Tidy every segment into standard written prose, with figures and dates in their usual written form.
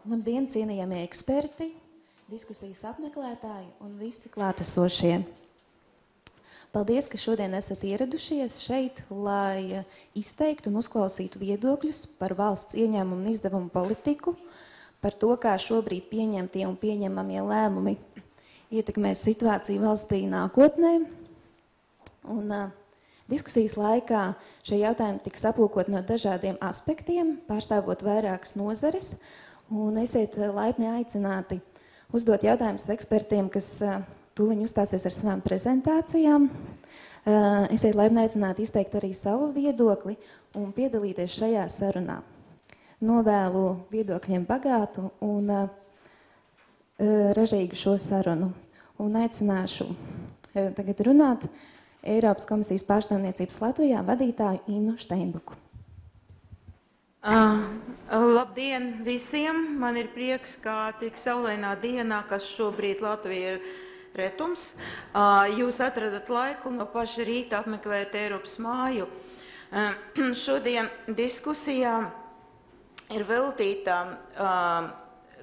Labdien, cienījamie eksperti, diskusijas apmeklētāji un visi klātesošie. Paldies, ka šodien esat ieradušies šeit, lai izteiktu un uzklausītu viedokļus par valsts ieņēmumu un izdevumu politiku, par to, kā šobrīd pieņemtie un pieņemamie lēmumi ietekmēs situāciju valstī nākotnē. Un diskusijas laikā šie jautājumi tiks aplūkot no dažādiem aspektiem, pārstāvot vairākas nozares, un esiet laipni aicināti uzdot jautājumus ekspertiem, kas tūliņ uzstāsies ar savām prezentācijām. Esiet laipni aicināti izteikt arī savu viedokli un piedalīties šajā sarunā. Novēlu viedokļiem bagātu un ražīgu šo sarunu. Un aicināšu tagad runāt Eiropas komisijas pārstāvniecības Latvijā vadītāju Innu Steinbuku. Labdien visiem! Man ir prieks, ka tik saulainā dienā, kas šobrīd Latvija ir retums, jūs atradat laiku no paša rīta apmeklēt Eiropas māju. Šodien diskusijā ir veltīta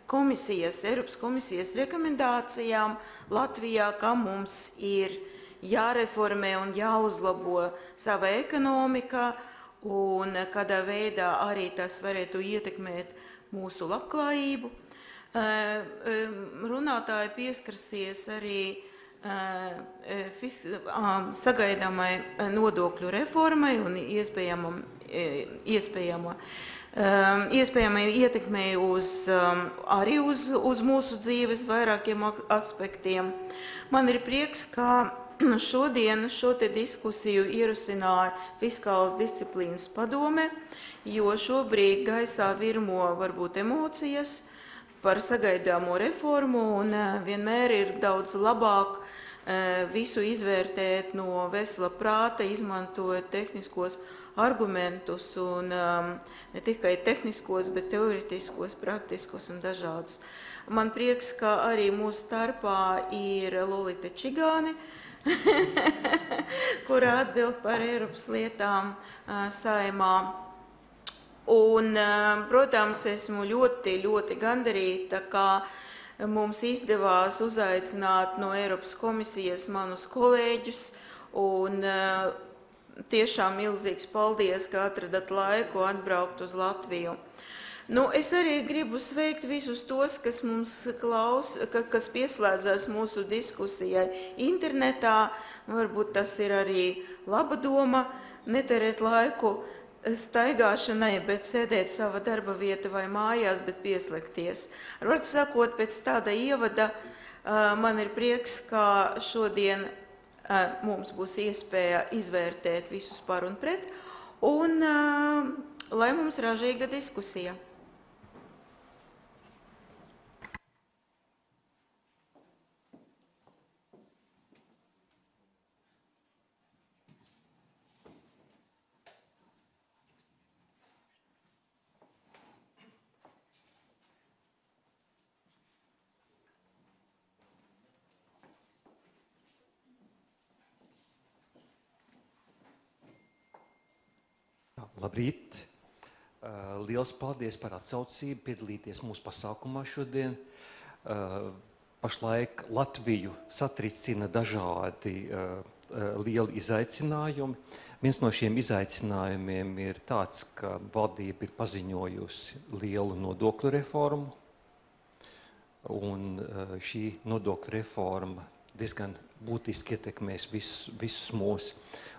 Eiropas komisijas rekomendācijām Latvijā, kā mums ir jāreformē un jāuzlabo sava ekonomika, un kādā veidā arī tas varētu ietekmēt mūsu labklājību. Runātāji pieskarsies arī sagaidāmai nodokļu reformai un iespējamai ietekmei arī uz mūsu dzīves vairākiem aspektiem. Man ir prieks, ka šodien šo te diskusiju ierosināja Fiskālas disciplīnas padome, jo šobrīd gaisā virmo varbūt emocijas par sagaidāmo reformu, un vienmēr ir daudz labāk visu izvērtēt no vesela prāta, izmantojot tehniskos argumentus, un ne tikai tehniskos, bet teoretiskos, praktiskos un dažādus. Man prieks, ka arī mūsu starpā ir Lolita Čigāne, kurā atbild par Eiropas lietām Saeimā. Un, protams, esmu ļoti gandarīta, ka mums izdevās uzaicināt no Eiropas komisijas manus kolēģus, un tiešām milzīgs paldies, ka atradat laiku atbraukt uz Latviju. Es arī gribu sveikt visus tos, kas mums kas pieslēdzās mūsu diskusijai internetā. Varbūt tas ir arī laba doma, neterēt laiku staigāšanai, bet sēdēt sava darba vieta vai mājās, bet pieslēgties. Varbūt sakot, pēc tāda ievada man ir prieks, ka šodien mums būs iespēja izvērtēt visus par un pret, un lai mums ražīga diskusija. Labrīt! Liels paldies par atsaucību piedalīties mūsu pasākumā šodien. Pašlaik Latviju satricina dažādi lieli izaicinājumi. Viens no šiem izaicinājumiem ir tāds, ka valdība ir paziņojusi lielu nodokļu reformu, un šī nodokļu reforma diezgan būtiski ietekmēs visus mūs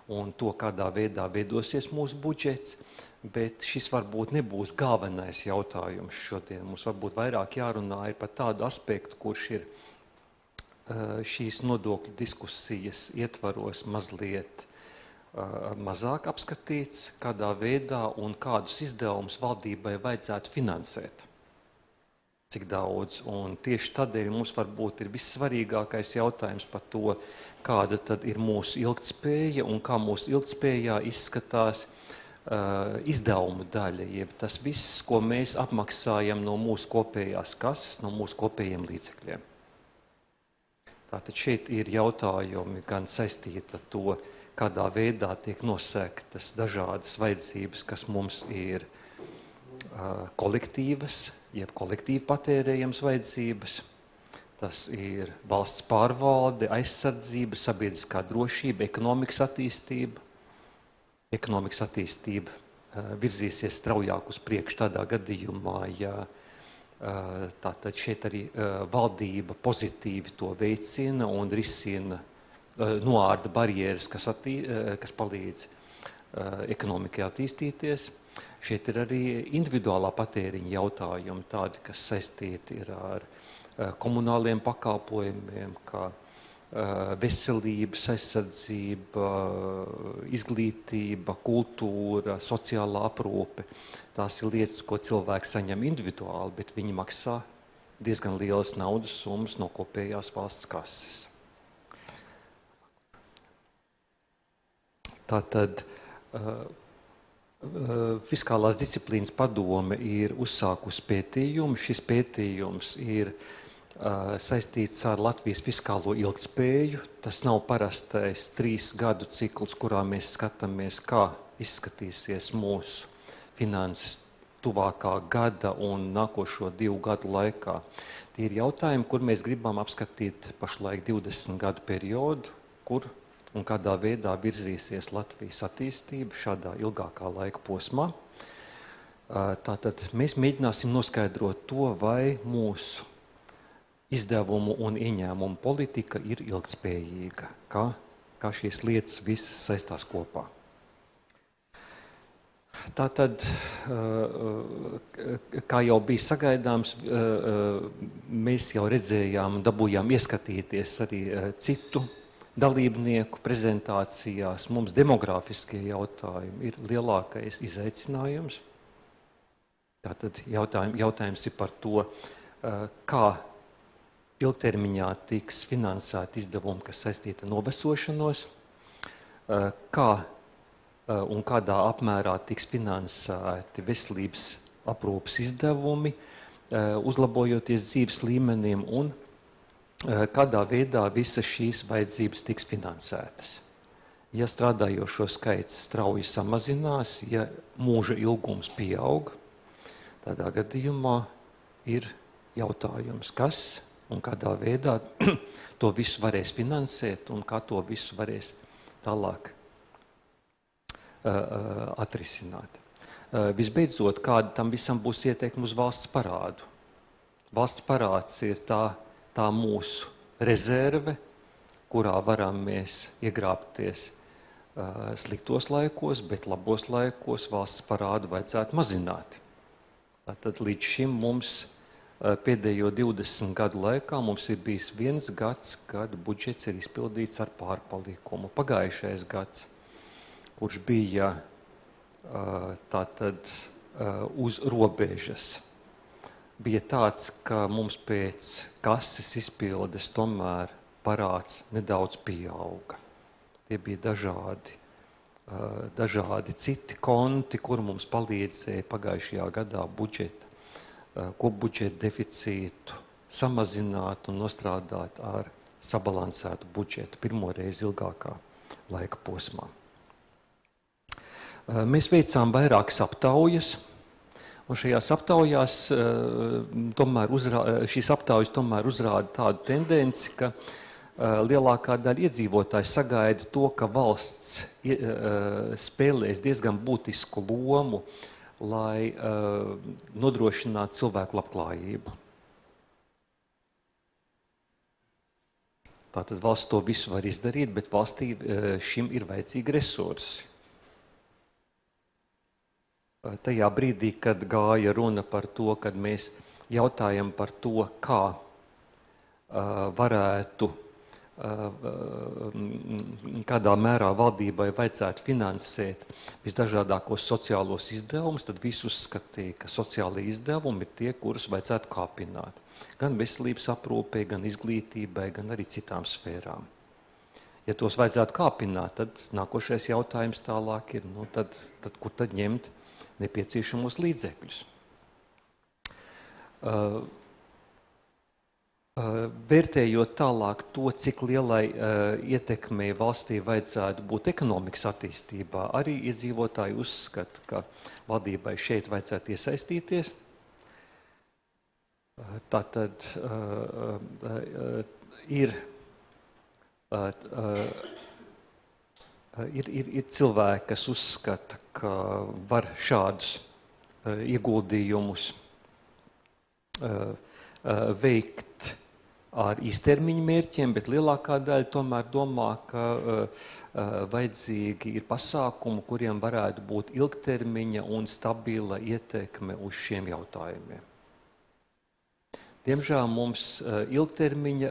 un to, kādā veidā veidosies mūsu budžets, bet šis varbūt nebūs galvenais jautājums šodien. Mums varbūt vairāk jārunā ir par tādu aspektu, kurš ir šīs nodokļu diskusijas ietvaros mazliet mazāk apskatīts, kādā veidā un kādus izdevumus valdībai vajadzētu finansēt. Cik daudz, un tieši tādēļ mums varbūt ir vissvarīgākais jautājums par to, kāda tad ir mūsu ilgtspēja un kā mūsu ilgtspējā izskatās izdevumu daļa, jeb tas viss, ko mēs apmaksājam no mūsu kopējās kases, no mūsu kopējiem līdzekļiem. Tātad šeit ir jautājumi gan saistīti ar to, kādā veidā tiek nosegtas dažādas vajadzības, kas mums ir kolektīvas, jeb kolektīvi patērējams vajadzības. Tas ir valsts pārvalde, aizsardzība, sabiedriskā drošība, ekonomikas attīstība. Ekonomikas attīstība virzīsies straujāk uz priekšu tādā gadījumā, ja tātad šeit arī valdība pozitīvi to veicina un risina, noārda barjeras, kas palīdz ekonomikai attīstīties. Šeit ir arī individuālā patēriņa jautājumi, tādi, kas saistīti ir ar komunāliem pakalpojumiem, kā veselības aizsardzība, izglītība, kultūra, sociālā aprūpe. Tās ir lietas, ko cilvēks saņem individuāli, bet viņi maksā diezgan lielas naudas summas no kopējās valsts kases. Tātad Fiskālās disciplīnas padome ir uzsākusi pētījumu. Šis pētījums ir saistīts ar Latvijas fiskālo ilgtspēju. Tas nav parastais 3 gadu cikls, kurā mēs skatāmies, kā izskatīsies mūsu finanses tuvākā gada un nākošo 2 gadu laikā. Tie ir jautājumi, kur mēs gribam apskatīt pašlaik 20 gadu periodu, kur un kādā veidā virzīsies Latvijas attīstība šādā ilgākā laika posmā. Tātad mēs mēģināsim noskaidrot to, vai mūsu izdevumu un ieņēmumu politika ir ilgtspējīga, kā šīs lietas visas saistās kopā. Tātad, kā jau bija sagaidāms, mēs jau redzējām un dabūjām ieskatīties arī citu dalībnieku prezentācijās. Mums demogrāfiskie jautājumi ir lielākais izaicinājums. Tātad jautājums ir par to, kā ilgtermiņā tiks finansēti izdevumi, kas saistīti ar novecošanos, kā un kādā apmērā tiks finansēti veselības aprūpes izdevumi, uzlabojoties dzīves līmenim, un kādā veidā visas šīs vajadzības tiks finansētas. Ja strādājošo skaits strauji samazinās, ja mūža ilgums pieaug, tādā gadījumā ir jautājums, kas un kādā veidā to visu varēs finansēt un kā to visu varēs tālāk atrisināt. Visbeidzot, kāda tam visam būs ieteikumi uz valsts parādu. Valsts parāds ir tā mūsu rezerve, kurā varam mēs iegrābties sliktos laikos, bet labos laikos valsts parādu vajadzētu mazināt. Tātad līdz šim mums pēdējo 20 gadu laikā mums ir bijis 1 gads, kad budžets ir izpildīts ar pārpalikumu. Pagājušais gads, kurš bija tātad uz robežas, bija tāds, ka mums pēc kases izpildes tomēr parāds nedaudz pieauga. Tie bija dažādi citi konti, kur mums palīdzēja pagājušajā gadā kopbudžeta deficītu samazināt un nostrādāt ar sabalansētu budžetu pirmoreiz ilgākā laika posmā. Mēs veicām vairākas aptaujas, un šajās aptaujās šīs aptaujas tomēr uzrāda tādu tendenci, ka lielākā daļa iedzīvotāji sagaida to, ka valsts spēlēs diezgan būtisku lomu, lai nodrošinātu cilvēku labklājību. Tātad valsts to visu var izdarīt, bet valstī šim ir vajadzīgi resursi. Tajā brīdī, kad gāja runa par to, kad mēs jautājam par to, kā varētu, kādā mērā valdībai vajadzētu finansēt visdažādākos sociālos izdevumus, tad visi uzskatīja, ka sociālie izdevumi ir tie, kurus vajadzētu kāpināt. Gan veselības aprūpei, gan izglītībai, gan arī citām sfērām. Ja tos vajadzētu kāpināt, tad nākošais jautājums tālāk ir, tad kur tad ņemt nepieciešamos līdzekļus. Vērtējot tālāk to, cik lielai ietekmei valstī vajadzētu būt ekonomikas attīstībā, arī iedzīvotāji uzskata, ka valdībai šeit vajadzētu iesaistīties. Tātad ir cilvēki, kas uzskata, ka var šādus ieguldījumus veikt ar īstermiņa mērķiem, bet lielākā daļa tomēr domā, ka vajadzīgi ir pasākumi, kuriem varētu būt ilgtermiņa un stabila ietekme uz šiem jautājumiem. Diemžēl mums ilgtermiņa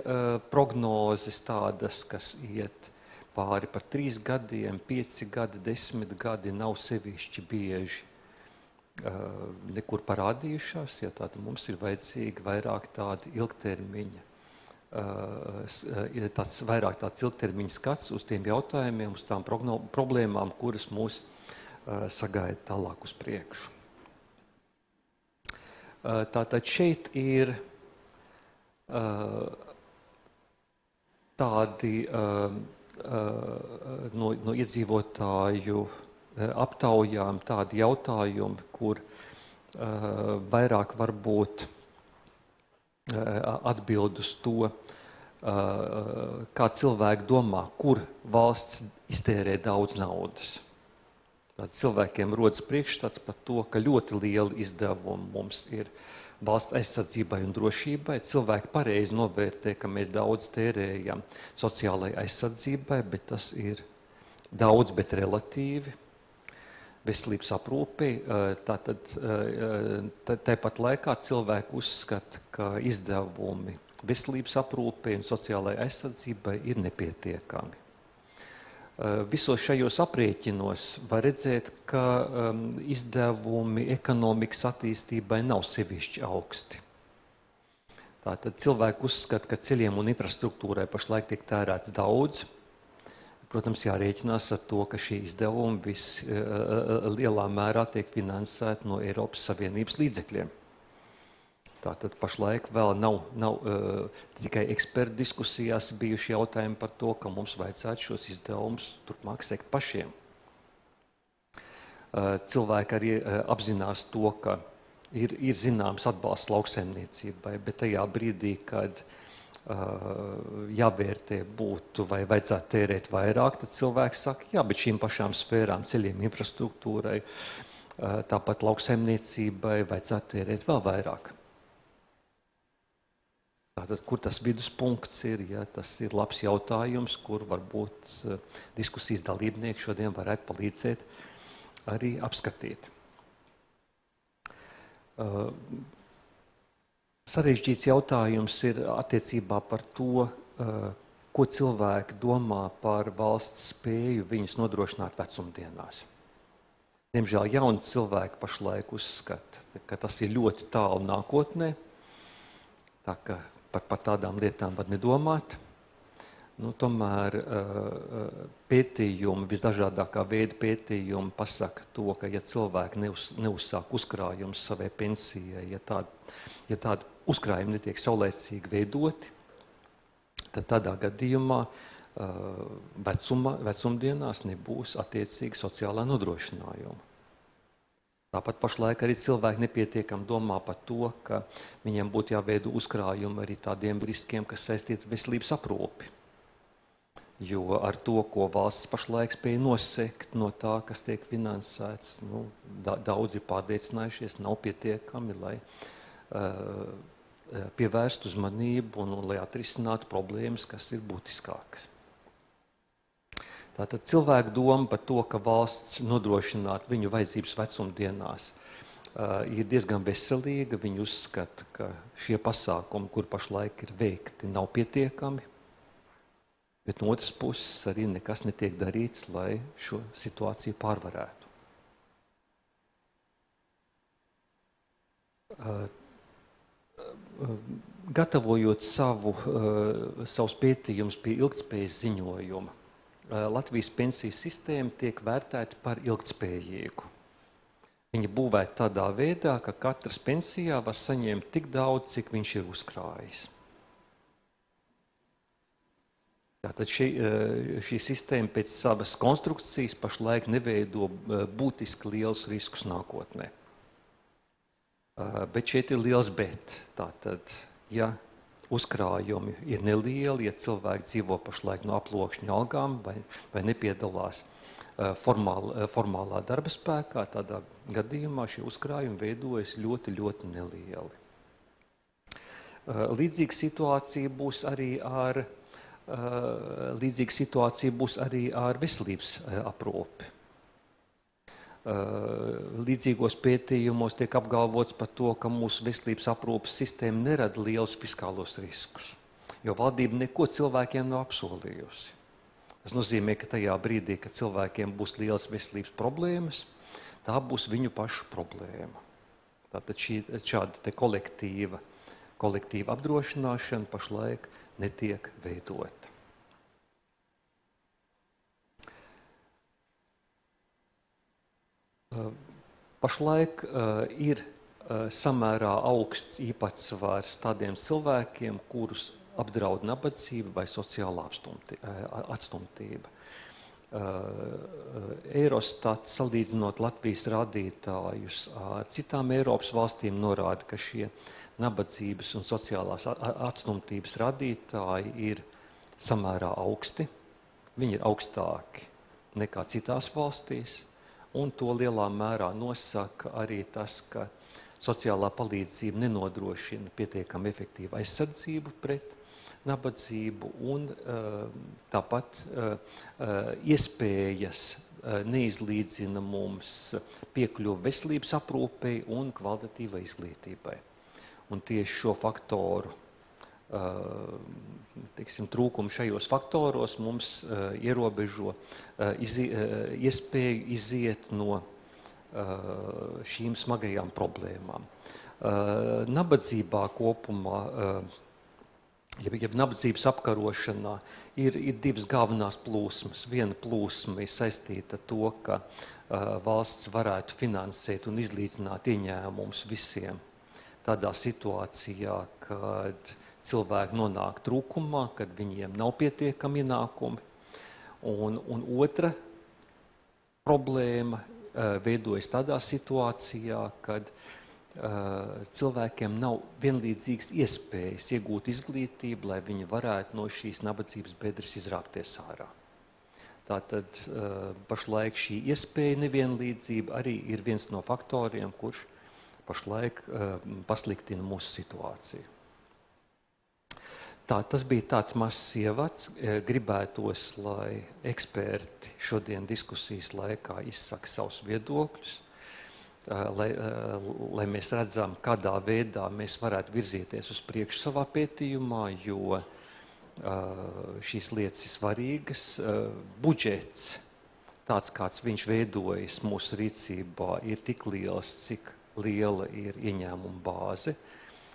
prognozes tādas, kas iet pāri par 3 gadiem, 5 gadi, 10 gadi nav sevišķi bieži nekur parādījušās, ja tāda mums ir vajadzīgi vairāk tādi ilgtermiņa, vairāk tāds ilgtermiņa skats uz tiem jautājumiem, uz tām problēmām, kuras mūs sagaida tālāk uz priekšu. Tātad šeit ir tādi no iedzīvotāju aptaujām tādi jautājumi, kur vairāk varbūt atbild uz to, kā cilvēki domā, kur valsts iztērē daudz naudas. Tad cilvēkiem rodas priekšstats par to, ka ļoti lieli izdevumi mums ir valsts aizsardzībai un drošībai. Cilvēki pareizi novērtē, ka mēs daudz tērējam sociālai aizsardzībai, bet tas ir daudz, bet relatīvi. Veselības aprūpei, tāpat laikā cilvēki uzskata, ka izdevumi veselības aprūpei un sociālai aizsardzībai ir nepietiekami. Visos šajos aprēķinos var redzēt, ka izdevumi ekonomikas attīstībai nav sevišķi augsti. Tātad cilvēki uzskata, ka ceļiem un infrastruktūrai pašlaik tiek tērēts daudz. Protams, jārēķinās ar to, ka šie izdevumi lielā mērā tiek finansēti no Eiropas Savienības līdzekļiem. Tātad pašlaik vēl nav tikai ekspertu diskusijās bijuši jautājumi par to, ka mums vajadzētu šos izdevumus turpmāk sekt pašiem. Cilvēki arī apzinās to, ka ir zināms atbalsts lauksaimniecībai, bet tajā brīdī, kad jāvērtē būtu vai vajadzētu tērēt vairāk, tad cilvēks saka, jā, bet šīm pašām sfērām, ceļiem, infrastruktūrai, tāpat lauksaimniecībai vajadzētu tērēt vēl vairāk. Tātad, kur tas viduspunkts ir, ja, tas ir labs jautājums, kur varbūt diskusijas dalībnieki šodien varētu palīdzēt arī apskatīt. Sarežģīts jautājums ir attiecībā par to, ko cilvēki domā par valsts spēju viņus nodrošināt vecumdienās. Diemžēl jauni cilvēki pašlaik uzskata, ka tas ir ļoti tālu nākotnē, tā ka par tādām lietām var nedomāt. Tomēr pētījumi, visdažādākā veida pētījumi pasaka to, ka ja cilvēki neuzsāk uzkrājumus savai pensijai, ja tādi uzkrājumi netiek saulēcīgi veidoti, tad tādā gadījumā vecumdienās nebūs attiecīgi sociālā nodrošinājuma. Tāpat pašlaik arī cilvēki nepietiekami domā par to, ka viņiem būtu jāveido uzkrājumi arī tādiem riskiem, kas saistīti ar veselības aprūpi. Jo ar to, ko valsts pašlaik spēja nosekt no tā, kas tiek finansēts, daudzi ir pārliecinājušies, nav pietiekami, lai pievērstu uzmanību un lai atrisinātu problēmas, kas ir būtiskākas. Tātad cilvēku doma par to, ka valsts nodrošinātu viņu vajadzības vecumdienās, ir diezgan veselīga. Viņi uzskata, ka šie pasākumi, kur pašlaik ir veikti, nav pietiekami, bet no otras puses arī nekas netiek darīts, lai šo situāciju pārvarētu. Gatavojot savus pētījumus pie ilgtspējas ziņojuma, Latvijas pensiju sistēma tiek vērtēta par ilgtspējīgu. Viņa būvēta tādā veidā, ka katrs pensijā var saņemt tik daudz, cik viņš ir uzkrājis. Tātad šī sistēma pēc savas konstrukcijas pašlaik neveido būtiski lielus riskus nākotnē. Bet šeit ir liels bet. Tātad, ja uzkrājumi ir nelieli, ja cilvēki dzīvo pašlaik no aploksņa algām vai nepiedalās formālā darba spēkā, tādā gadījumā šie uzkrājumi veidojas ļoti, ļoti nelieli. Līdzīga situācija būs arī ar veselības aprūpi. Līdzīgos pētījumos tiek apgalvots par to, ka mūsu veselības aprūpes sistēma nerada lielus fiskālos riskus, jo valdība neko cilvēkiem nav apsolījusi. Tas nozīmē, ka tajā brīdī, kad cilvēkiem būs lielas veselības problēmas, tā būs viņu pašu problēma. Tātad šāda te kolektīva apdrošināšana pašlaik netiek veidota. Pašlaik ir samērā augsts īpatsvars tādiem cilvēkiem, kurus apdraud nabadzība vai sociālā atstumtība. Eurostat, salīdzinot Latvijas rādītājus ar citām Eiropas valstīm, norāda, ka šie nabadzības un sociālās atstumtības rādītāji ir samērā augsti. Viņi ir augstāki nekā citās valstīs, un to lielā mērā nosaka arī tas, ka sociālā palīdzība nenodrošina pietiekami efektīvu aizsardzību pret nabadzību, un tāpat iespējas neizlīdzina mums piekļuvi veselības aprūpei un kvalitatīvai izglītībai. Un tieši šo faktoru, trūkumu šajos faktoros mums ierobežo iespēju iziet no šīm smagajām problēmām. Nabadzībā kopumā, jeb nabadzības apkarošanā, ir divas galvenās plūsmas. Viena plūsma ir saistīta ar to, ka valsts varētu finansēt un izlīdzināt ieņēmumus visiem tādā situācijā, kad cilvēki nonāk trūkumā, kad viņiem nav pietiekami ienākumi. Un otra problēma veidojas tādā situācijā, kad cilvēkiem nav vienlīdzīgas iespējas iegūt izglītību, lai viņi varētu no šīs nabadzības bedres izrāpties ārā. Tātad pašlaik šī iespēja nevienlīdzība arī ir viens no faktoriem, kurš pašlaik pasliktina mūsu situāciju. Tas bija tāds mazs ievads. Gribētos, lai eksperti šodien diskusijas laikā izsaka savus viedokļus, lai mēs redzam, kādā veidā mēs varētu virzīties uz priekšu savā pētījumā, jo šīs lietas ir svarīgas. Budžets, tāds kāds viņš veidojas mūsu rīcībā, ir tik liels, cik liela ir ieņēmuma bāze.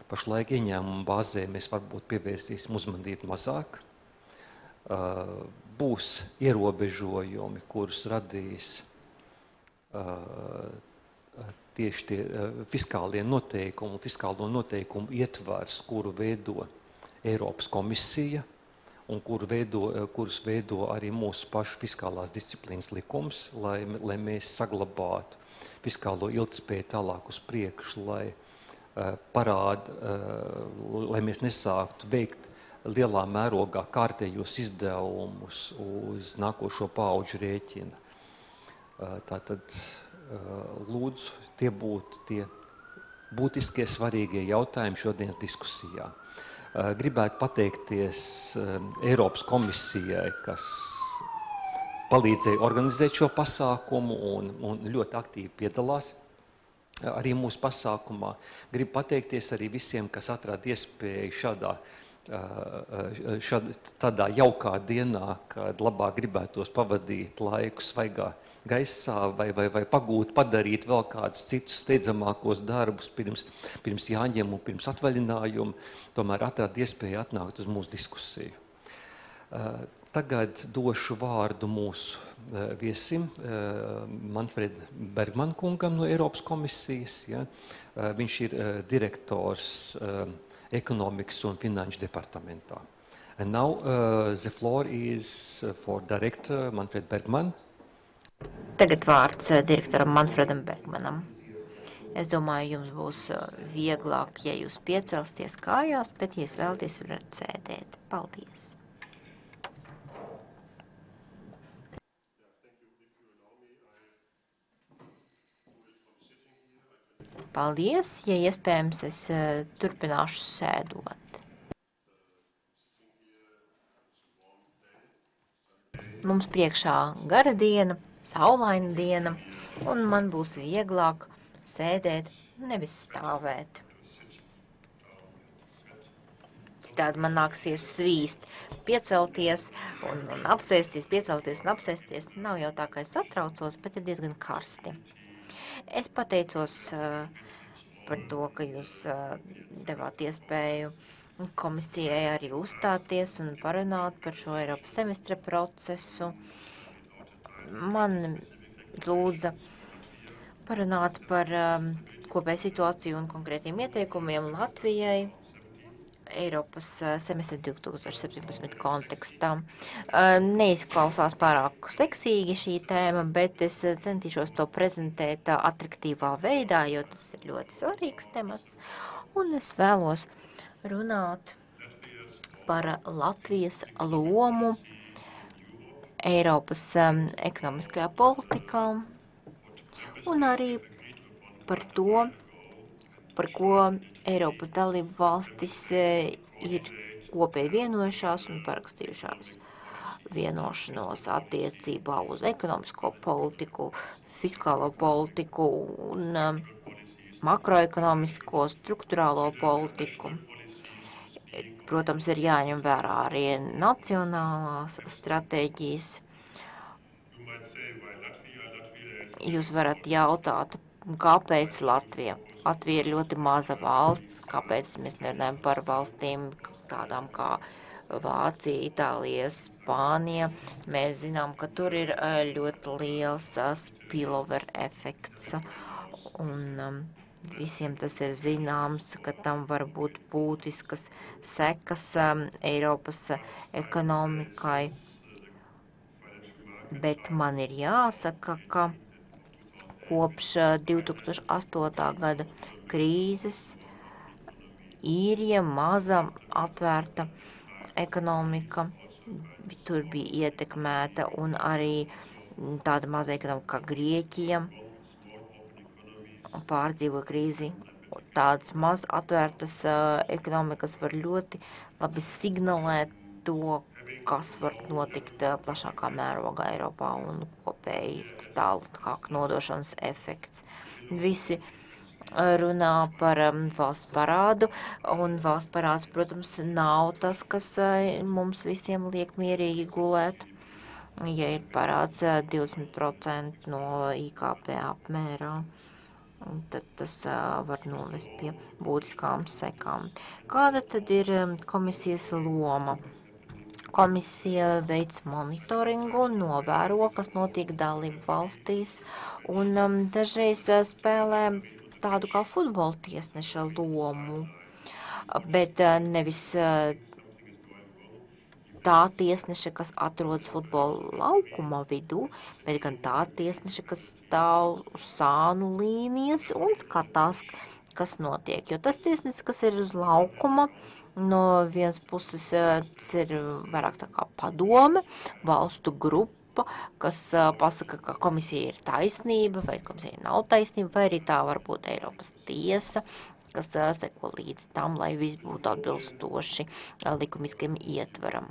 Pašlaik ieņēmuma bāzē mēs varbūt pievērsīsim uzmanību mazāk. Būs ierobežojumi, kurus radīs tieši tie fiskālie noteikumi, fiskālo noteikumu ietvars, kuru veido Eiropas komisija un kurus veido arī mūsu pašu fiskālās disciplīnas likums, lai mēs saglabātu fiskālo ilgtspēju tālāk uz priekšu, lai mēs nesāktu veikt lielā mērogā kārtējos izdevumus uz nākošo paudžu rēķina. Tātad, lūdzu, tie būtu tie būtiskie svarīgie jautājumi šodienas diskusijā. Gribētu pateikties Eiropas komisijai, kas palīdzēja organizēt šo pasākumu un ļoti aktīvi piedalās arī mūsu pasākumā. Gribu pateikties arī visiem, kas atrada iespēju tādā jaukā dienā, kad labāk gribētos pavadīt laiku svaigā gaisā vai padarīt vēl kādus citus steidzamākos darbus pirms jāņem un pirms atvaļinājumu, tomēr atrada iespēju atnākt uz mūsu diskusiju. Tagad došu vārdu mūsu viesim, Manfred Bergman kungam no Eiropas komisijas. Ja. Viņš ir direktors ekonomikas un finanšu departamentā. And now the floor is for Director Manfred Bergman. Tagad vārds direktoram Manfredam Bergmanam. Es domāju, jums būs vieglāk, ja jūs piecelsties kājās, bet, ja jūs vēlaties, varat sēdēt. Paldies! Paldies, ja iespējams, es turpināšu sēdot. Mums priekšā gara diena, saulaina diena, un man būs vieglāk sēdēt, nevis stāvēt. Citādi man nāksies svīst, piecelties un apsēsties, piecelties un apsēsties. Nav jau tā, ka es satraucos, bet ir diezgan karsti. Es pateicos par to, ka jūs devāt iespēju komisijai arī uzstāties un parunāt par šo Eiropas semestra procesu. Man lūdza parunāt par kopēju situāciju un konkrētiem ieteikumiem Latvijai Eiropas semestra 2017 kontekstā. Neizklausās pārāk seksīgi šī tēma, bet es centīšos to prezentēt atraktīvā veidā, jo tas ir ļoti svarīgs temats. Un es vēlos runāt par Latvijas lomu Eiropas ekonomiskajā politikā un arī par to, par ko Eiropas dalību valstis ir kopēji vienojušās un parakstījušās vienošanos attiecībā uz ekonomisko politiku, fiskālo politiku un makroekonomisko, strukturālo politiku. Protams, ir jāņem vērā arī nacionālās stratēģijas. Jūs varat jautāt, kāpēc Latvija? Latvija ir ļoti maza valsts, kāpēc mēs nerunājam par valstīm tādām kā Vācija, Itālija, Spānija. Mēs zinām, ka tur ir ļoti liels spillover efekts, un visiem tas ir zināms, ka tam var būt būtiskas sekas Eiropas ekonomikai. Bet man ir jāsaka, ka kopš 2008. gada krīzes Īrija maza atvērta ekonomika, tur bija ietekmēta, un arī tāda maza ekonomika kā Grieķija pārdzīvo krīzi. Tādas maz atvērtas ekonomikas var ļoti labi signalēt to, kas var notikt plašākā mērogā Eiropā un kopēji tālāk nodošanas efekts. Visi runā par valsts parādu, un valsts parāds, protams, nav tas, kas mums visiem liek mierīgi gulēt. Ja ir parāds 20% no IKP apmērā, tad tas var novest pie būtiskām sekām. Kāda tad ir komisijas loma? Komisija veic monitoringu, novēro, kas notiek dalību valstīs, un dažreiz spēlē tādu kā futbola tiesneša lomu, bet nevis tā tiesneša, kas atrodas futbola laukuma vidū, bet gan tā tiesneša, kas stāv uz sānu līnijas un skatās, kas notiek. Jo tas tiesnesis, kas ir uz laukuma, no vienas puses tas ir vairāk tā kā padome, valstu grupa, kas pasaka, ka komisija ir taisnība, vai komisija nav taisnība, vai arī tā var būt Eiropas tiesa, kas seko līdz tam, lai viss būtu atbilstoši likumiskiem ietvaram.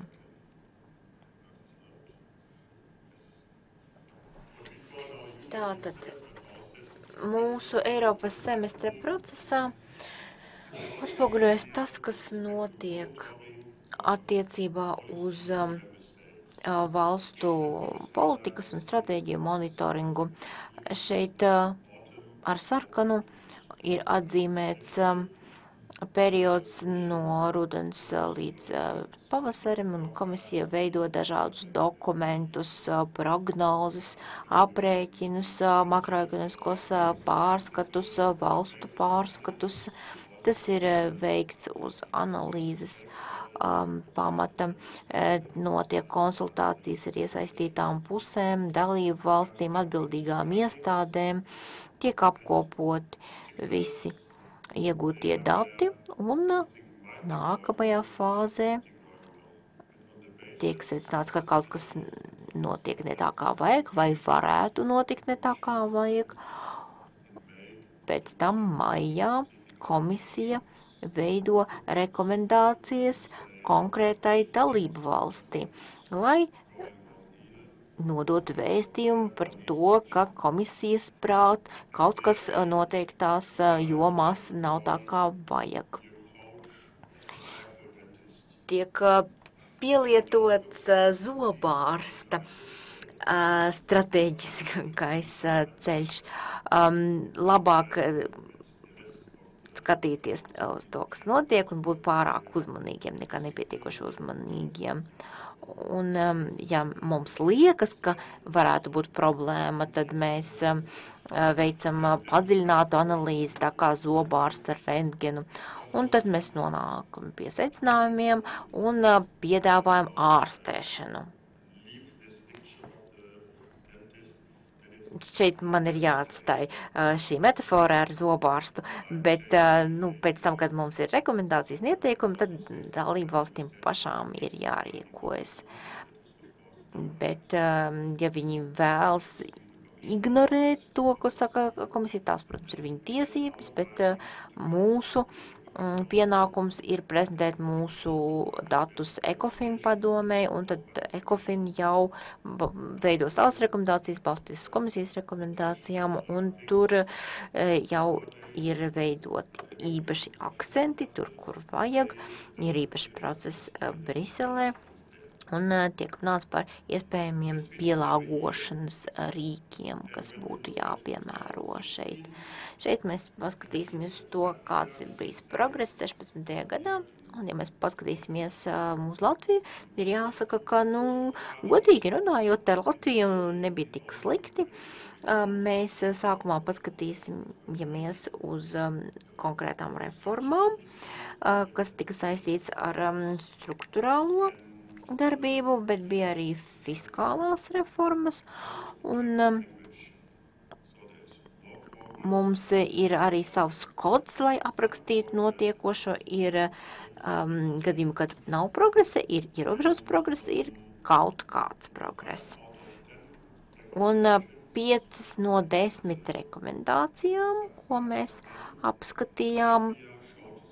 Tātad mūsu Eiropas semestra procesā atspoguļojas tas, kas notiek attiecībā uz valstu politikas un stratēģiju monitoringu. Šeit ar sarkanu ir atzīmēts periods no rudens līdz pavasarim, un komisija veido dažādus dokumentus, prognozes, aprēķinus, makroekonomiskos pārskatus, valstu pārskatus. Tas ir veikts uz analīzes pamata notiek konsultācijas ar iesaistītām pusēm, dalību valstīm, atbildīgām iestādēm, tiek apkopoti visi iegūtie dati un nākamajā fāzē tiek secināts, ka kaut kas notiek ne tā kā vajag vai varētu notikt ne tā kā vajag. Pēc tam maijā komisija veido rekomendācijas konkrētai dalību valstī, lai nodotu vēstījumu par to, ka komisijas prāt kaut kas noteiktās jomās nav tā kā vajag. Tiek pielietots zobārsta stratēģiskais ceļš. Labāk skatīties uz to, kas notiek, un būt pārāk uzmanīgiem, nekā nepietiekoši uzmanīgiem. Un, ja mums liekas, ka varētu būt problēma, tad mēs veicam padziļinātu analīzi, tā kā zobārsts ar rentgenu. Un tad mēs nonākam pie secinājumiem un piedāvājam ārstēšanu. Šeit man ir jāatstāj šī metafora ar zobārstu, bet pēc tam, kad mums ir rekomendācijas un ieteikumi, tad dalību valstīm pašām ir jārīkojas. Bet, ja viņi vēlas ignorēt to, ko saka komisija, tās, protams, ir viņa tiesības, bet mūsu pienākums ir prezentēt mūsu datus ECOFIN padomei, un tad ECOFIN jau veido savas rekomendācijas, balstīs uz komisijas rekomendācijām, un tur jau ir veidot īpaši akcenti, tur, kur vajag, ir īpaši process Briselē, un tiek runāts par iespējamiem pielāgošanas rīkiem, kas būtu jāpiemēro šeit. Šeit mēs paskatīsimies to, kāds ir bijis progress 16. gadā, un ja mēs paskatīsimies uz Latviju, ir jāsaka, ka, godīgi runājot, ar Latviju nebija tik slikti. Mēs sākumā paskatīsimies uz konkrētām reformām, kas tika saistīts ar struktūrālo darbību, bet bija arī fiskālās reformas, un mums ir arī savs kods, lai aprakstītu notiekošo, ir gadījumi, kad nav progresa, ir ierobežots progress, ir kaut kāds progress. Un 5 no 10 rekomendācijām, ko mēs apskatījām,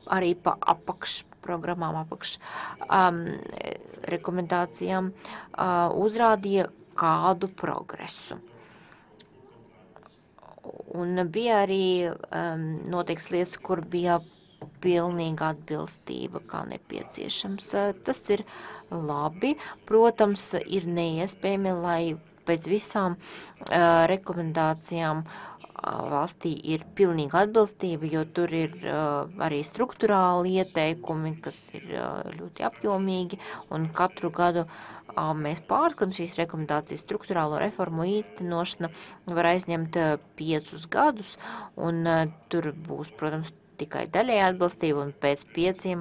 arī pa apakšprogrammām, rekomendācijām, uzrādīja kādu progresu. Un bija arī noteikts lietas, kur bija pilnīga atbilstība, kā nepieciešams. Tas ir labi. Protams, ir neiespējami, lai pēc visām rekomendācijām valstī ir pilnīga atbilstība, jo tur ir arī struktūrāli ieteikumi, kas ir ļoti apjomīgi, un katru gadu mēs pārskatām šīs rekomendācijas. Struktūrālo reformu īstenošana var aizņemt 5 gadus, un tur būs, protams, tikai daļēja atbilstība, un pēc 5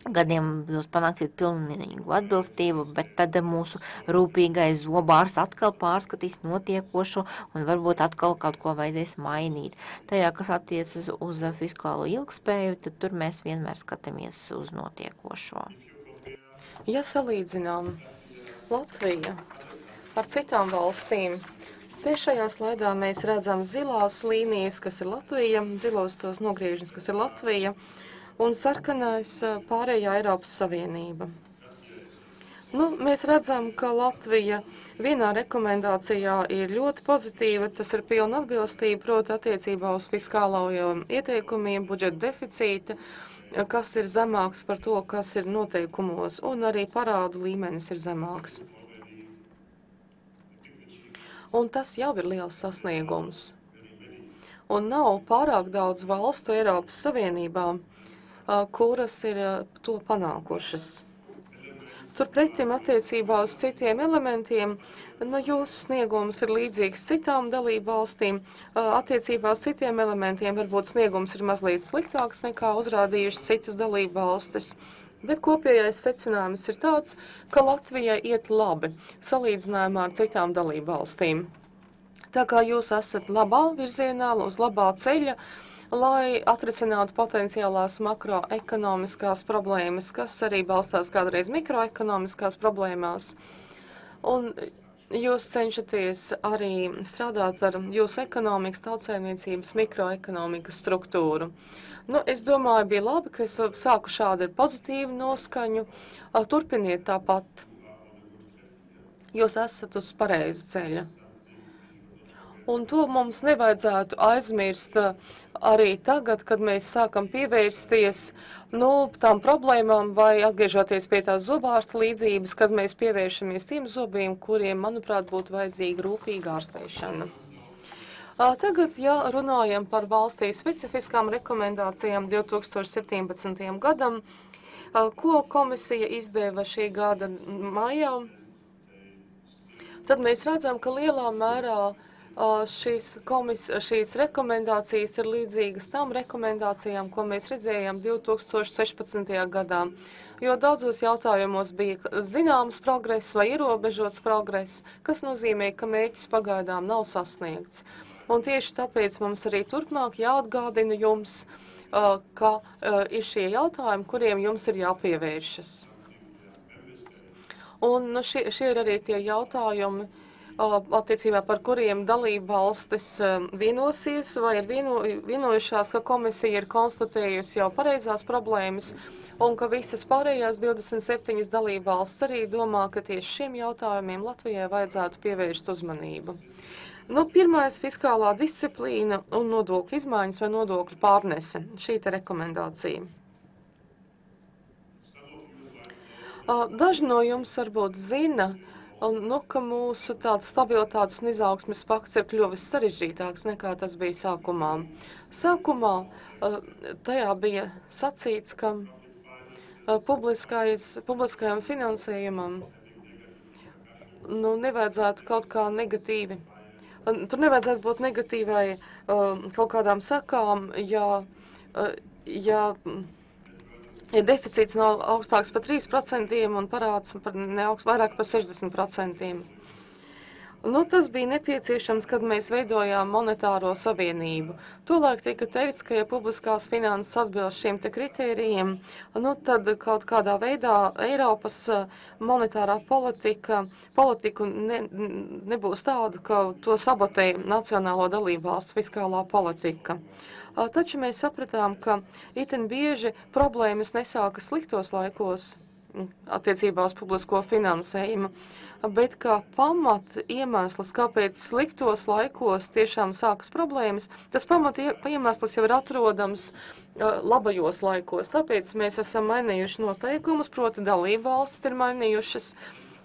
gadiem jūs panāksiet pilnīgu atbilstību, bet tad mūsu rūpīgais zobārs atkal pārskatīs notiekošo un varbūt atkal kaut ko vajadzēs mainīt. Tajā, kas attiecas uz fiskālo ilgspēju, tad tur mēs vienmēr skatāmies uz notiekošo. Ja salīdzinām Latviju ar citām valstīm, te šajā slaidā mēs redzam zilās līnijas, kas ir Latvija, zilos tos nogriežņus, kas ir Latvija, un sarkanais pārējā Eiropas Savienība. Mēs redzam, ka Latvija vienā rekomendācijā ir ļoti pozitīva, tas ir pilna atbilstība, proti attiecībā uz fiskālo ieteikumiem, budžeta deficīta, kas ir zemāks par to, kas ir noteikumos, un arī parādu līmenis ir zemāks. Un tas jau ir liels sasniegums. Un nav pārāk daudz valstu Eiropas Savienībā, kuras ir to panākušas. Turpretim attiecībā uz citiem elementiem, jūsu sniegums ir līdzīgs citām dalību valstīm. Attiecībā uz citiem elementiem varbūt sniegums ir mazliet sliktāks nekā uzrādījušas citas dalību valstis. Bet kopējais secinājums ir tāds, ka Latvijai iet labi salīdzinājumā ar citām dalību valstīm. Tā kā jūs esat labā virzienā, uz labā ceļa, lai atrisinātu potenciālās makroekonomiskās problēmas, kas arī balstās kādreiz mikroekonomiskās problēmās. Un jūs cenšaties arī strādāt ar jūsu ekonomikas, tautsēmniecības, mikroekonomikas struktūru. Nu, es domāju, bija labi, ka es sāku šādu ar pozitīvu noskaņu. Turpiniet tāpat. Jūs esat uz pareiza ceļa. Un to mums nevajadzētu aizmirst arī tagad, kad mēs sākam pievērsties tām problēmām vai atgriežoties pie tās zobārsta līdzības, kad mēs pievēršamies tiem zobiem, kuriem, manuprāt, būtu vajadzīga rūpīga ārstēšana. Tagad, ja runājam par valstī specifiskām rekomendācijām 2017. gadam, ko komisija izdeva šī gada maijā, tad mēs redzam, ka lielā mērā šīs rekomendācijas ir līdzīgas tām rekomendācijām, ko mēs redzējām 2016. gadā, jo daudzos jautājumos bija zināms progress vai ierobežots progress, kas nozīmē, ka mērķis pagaidām nav sasniegts. Un tieši tāpēc mums arī turpmāk jāatgādina jums, ka ir šie jautājumi, kuriem jums ir jāpievēršas. Un šie ir arī tie jautājumi, attiecībā par kuriem dalība valstis vienosies vai ir vienojušās, ka komisija ir konstatējusi jau pareizās problēmas un ka visas pārējās 27 dalība valstis arī domā, ka tieši šiem jautājumiem Latvijai vajadzētu pievērst uzmanību. Pirmais fiskālā disciplīna un nodokļu izmaiņas vai nodokļu pārnese. Šī te rekomendācija. Daži no jums varbūt zina, ka mūsu tāds stabilitātes un izaugsmes pakts ir kļuvis sarežģītāks nekā tas bija sākumā. Sākumā tajā bija sacīts, ka publiskajam finansējumam nevajadzētu kaut kā negatīvi. Tur nevajadzētu būt negatīvai kaut kādām sakām, ja deficīts nav augstāks par 3% un parāds vairāk par 60%. Tas bija nepieciešams, kad mēs veidojām monetāro savienību. Tolaik tika teikts, ka ja publiskās finanses atbilst šiem te kritērijiem, tad kaut kādā veidā Eiropas monetārā politika nebūs tāda, ka to sabotē nacionālo dalību valstu fiskālā politika. Taču mēs sapratām, ka itin bieži problēmas nesākas sliktos laikos attiecībā uz publisko finansējumu, bet kā pamat iemesls, kāpēc sliktos laikos tiešām sākas problēmas, tas pamat iemesls jau ir atrodams labajos laikos. Tāpēc mēs esam mainījuši noteikumus, proti dalību valstis ir mainījušas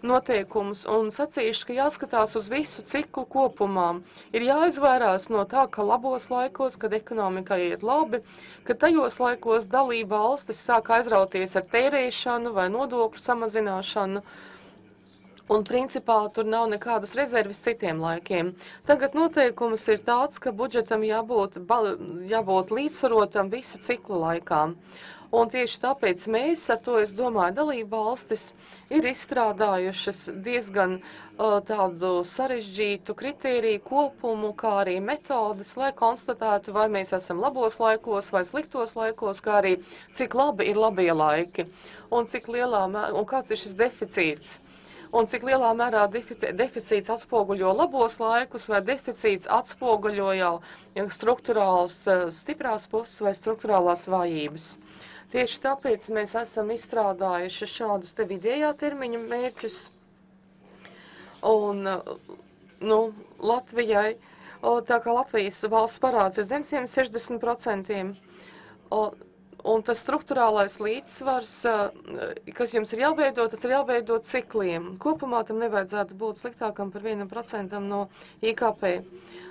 noteikumus un sacījuši, ka jāskatās uz visu ciklu kopumā. Ir jāizvairās no tā, ka labos laikos, kad ekonomikai iet labi, ka tajos laikos dalība valstis sāk aizrauties ar tērēšanu vai nodokļu samazināšanu, un principā tur nav nekādas rezerves citiem laikiem. Tagad noteikums ir tāds, ka budžetam jābūt līdzsvarotam visa ciklu laikā. Un tieši tāpēc mēs, ar to es domāju, dalība valstis ir izstrādājušas diezgan tādu sarežģītu kritēriju kopumu, kā arī metodes, lai konstatētu, vai mēs esam labos laikos vai sliktos laikos, kā arī cik labi ir labie laiki, un kāds ir šis deficīts. Un cik lielā mērā deficīts atspoguļo labos laikus, vai deficīts atspoguļo jau struktūrāls stiprās puses vai struktūrālās vājības. Tieši tāpēc mēs esam izstrādājuši šādus te vidējā termiņa mērķus. Un, Latvijai, tā kā Latvijas valsts parāds ir zem 60%, un tas struktūrālais līdzsvars, kas jums ir jāveido, tas ir jāveido cikliem. Kopumā tam nevajadzētu būt sliktākam par 1% no IKP.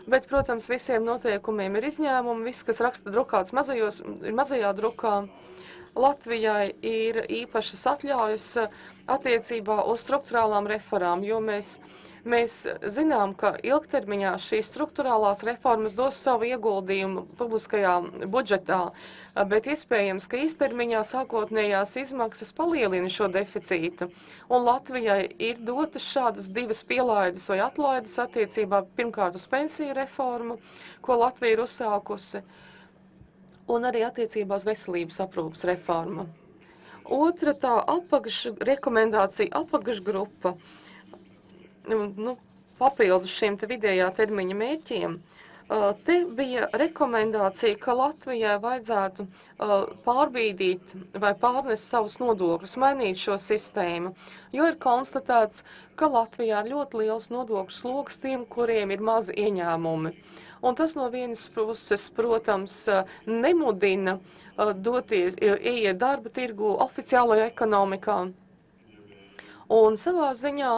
Bet, protams, visiem noteikumiem ir izņēmumi, viss, kas raksta drukāts ir mazajā drukā. Latvijai ir īpašas atļaujas attiecībā uz struktūrālām reformām, jo mēs Mēs zinām, ka ilgtermiņā šīs struktūrālās reformas dos savu ieguldījumu publiskajā budžetā, bet iespējams, ka īstermiņā sākotnējās izmaksas palielina šo deficītu, un Latvijai ir dotas šādas divas pielaides vai atlaides attiecībā pirmkārt uz pensiju reformu, ko Latvija ir uzsākusi, un arī attiecībā uz veselības aprūpas reformu. Otra tā rekomendācija apakšgrupa, papildus šiem te vidējā termiņa mērķiem, te bija rekomendācija, ka Latvijai vajadzētu pārbīdīt vai pārnest savus nodokļus, mainīt šo sistēmu, jo ir konstatēts, ka Latvijā ir ļoti liels nodokļu sloks tiem, kuriem ir mazi ieņēmumi. Un tas no vienas puses, protams, nemudina ieiet darba tirgu oficiālajā ekonomikā. Un savā ziņā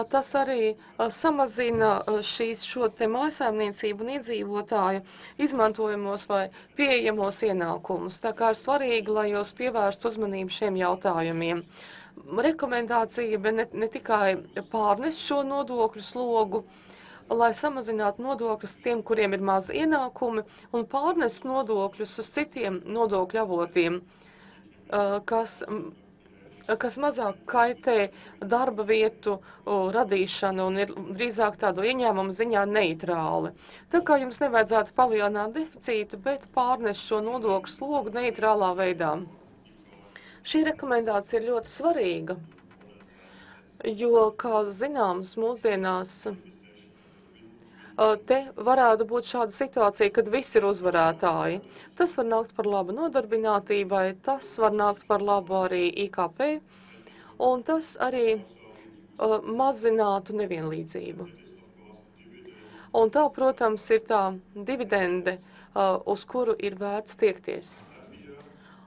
tas arī samazina šo te mājsaimniecību un iedzīvotāju izmantojamos vai pieejamos ienākumus. Tā kā ir svarīgi, lai jūs pievērstu uzmanību šiem jautājumiem. Rekomendācija bija ne tikai pārnest šo nodokļu slogu, lai samazinātu nodokļus tiem, kuriem ir maz ienākumi, un pārnest nodokļus uz citiem nodokļu avotiem, kas mazāk kaitē darba vietu radīšanu un ir drīzāk tādu ieņēmumu ziņā neitrāli. Tā kā jums nevajadzētu palielināt deficītu, bet pārnest šo nodokļu slogu neitrālā veidā. Šī rekomendācija ir ļoti svarīga, jo, kā zināms, mūsdienās te varētu būt šāda situācija, kad visi ir uzvarētāji. Tas var nākt par labu nodarbinātībai, tas var nākt par labu arī IKP, un tas arī mazinātu nevienlīdzību. Un tā, protams, ir tā dividende, uz kuru ir vērts tiekties.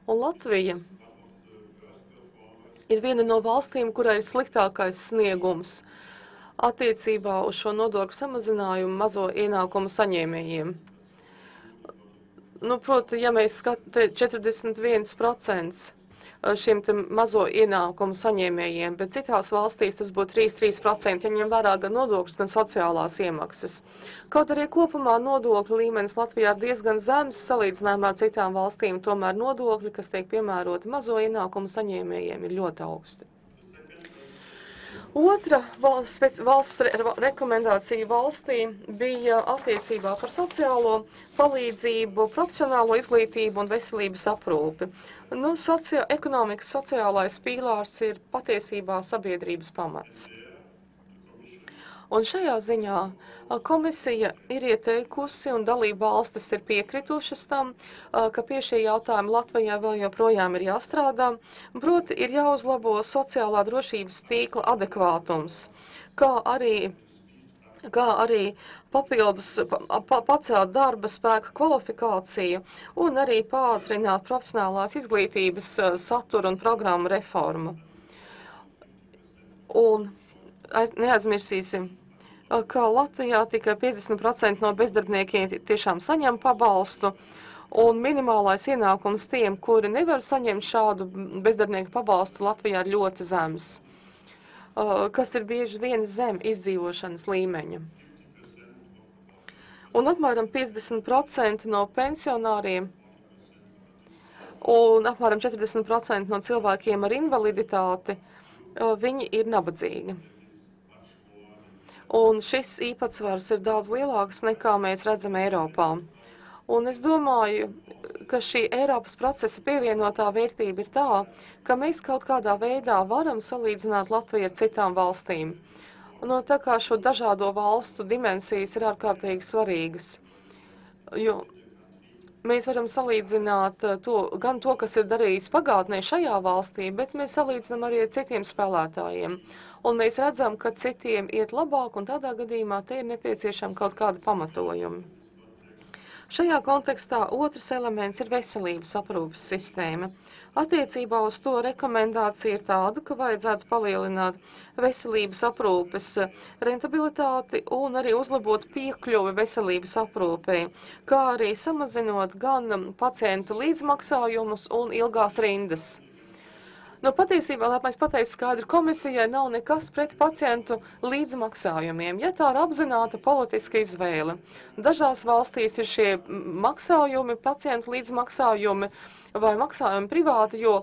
Un Latvija ir viena no valstīm, kurai ir sliktākais sniegums attiecībā uz šo nodokļu samazinājumu mazo ienākumu saņēmējiem. Proti, ja mēs skatām 41% šiem te mazo ienākumu saņēmējiem, bet citās valstīs tas būtu 3%, ja ņem vērā gan nodokļus, gan sociālās iemaksas. Kaut arī kopumā nodokļu līmenis Latvijā ir diezgan zems salīdzinājumā ar citām valstīm, tomēr nodokļi, kas tiek piemēroti mazo ienākumu saņēmējiem, ir ļoti augsti. Otra valsts rekomendācija valstī bija attiecībā par sociālo palīdzību, profesionālo izglītību un veselības aprūpi. Ekonomikas sociālais pīlārs ir patiesībā sabiedrības pamats. Un šajā ziņā komisija ir ieteikusi un dalība valstis ir piekritušas tam, ka pie šī jautājuma Latvijā vēl joprojām ir jāstrādā, proti ir jāuzlabo sociālā drošības tīkla adekvātums, kā arī papildus pacelt darba spēka kvalifikāciju un arī pātrināt profesionālās izglītības satura un programmu reformu. Un neaizmirsīsim, ka Latvijā tikai 50% no bezdarbniekiem tiešām saņem pabalstu, un minimālais ienākums tiem, kuri nevar saņemt šādu bezdarbnieku pabalstu, Latvijā ir ļoti zems, kas ir bieži vien zem izdzīvošanas līmeņa. Un apmēram 50% no pensionāriem un apmēram 40% no cilvēkiem ar invaliditāti, viņi ir nabadzīgi. Un šis īpatsvars ir daudz lielāks nekā mēs redzam Eiropā. Un es domāju, ka šī Eiropas procesa pievienotā vērtība ir tā, ka mēs kaut kādā veidā varam salīdzināt Latviju ar citām valstīm. Un tā kā šo dažādo valstu dimensijas ir ārkārtīgi svarīgas, jo mēs varam salīdzināt gan to, kas ir darījis pagātnē šajā valstī, bet mēs salīdzinām arī ar citiem spēlētājiem. Un mēs redzam, ka citiem iet labāk, un tādā gadījumā te ir nepieciešama kaut kāda pamatojuma. Šajā kontekstā otrs elements ir veselības aprūpes sistēma. Attiecībā uz to rekomendācija ir tāda, ka vajadzētu palielināt veselības aprūpes rentabilitāti un arī uzlabot piekļuvi veselības aprūpei, kā arī samazinot gan pacientu līdzmaksājumus un ilgās rindas. Nu, patiesībā, lai mēs pateiktu skaidri, komisijai nav nekas pret pacientu līdzmaksājumiem, ja tā ir apzināta politiska izvēle. Dažās valstīs ir šie maksājumi, pacientu līdzmaksājumi vai maksājumi privāti, jo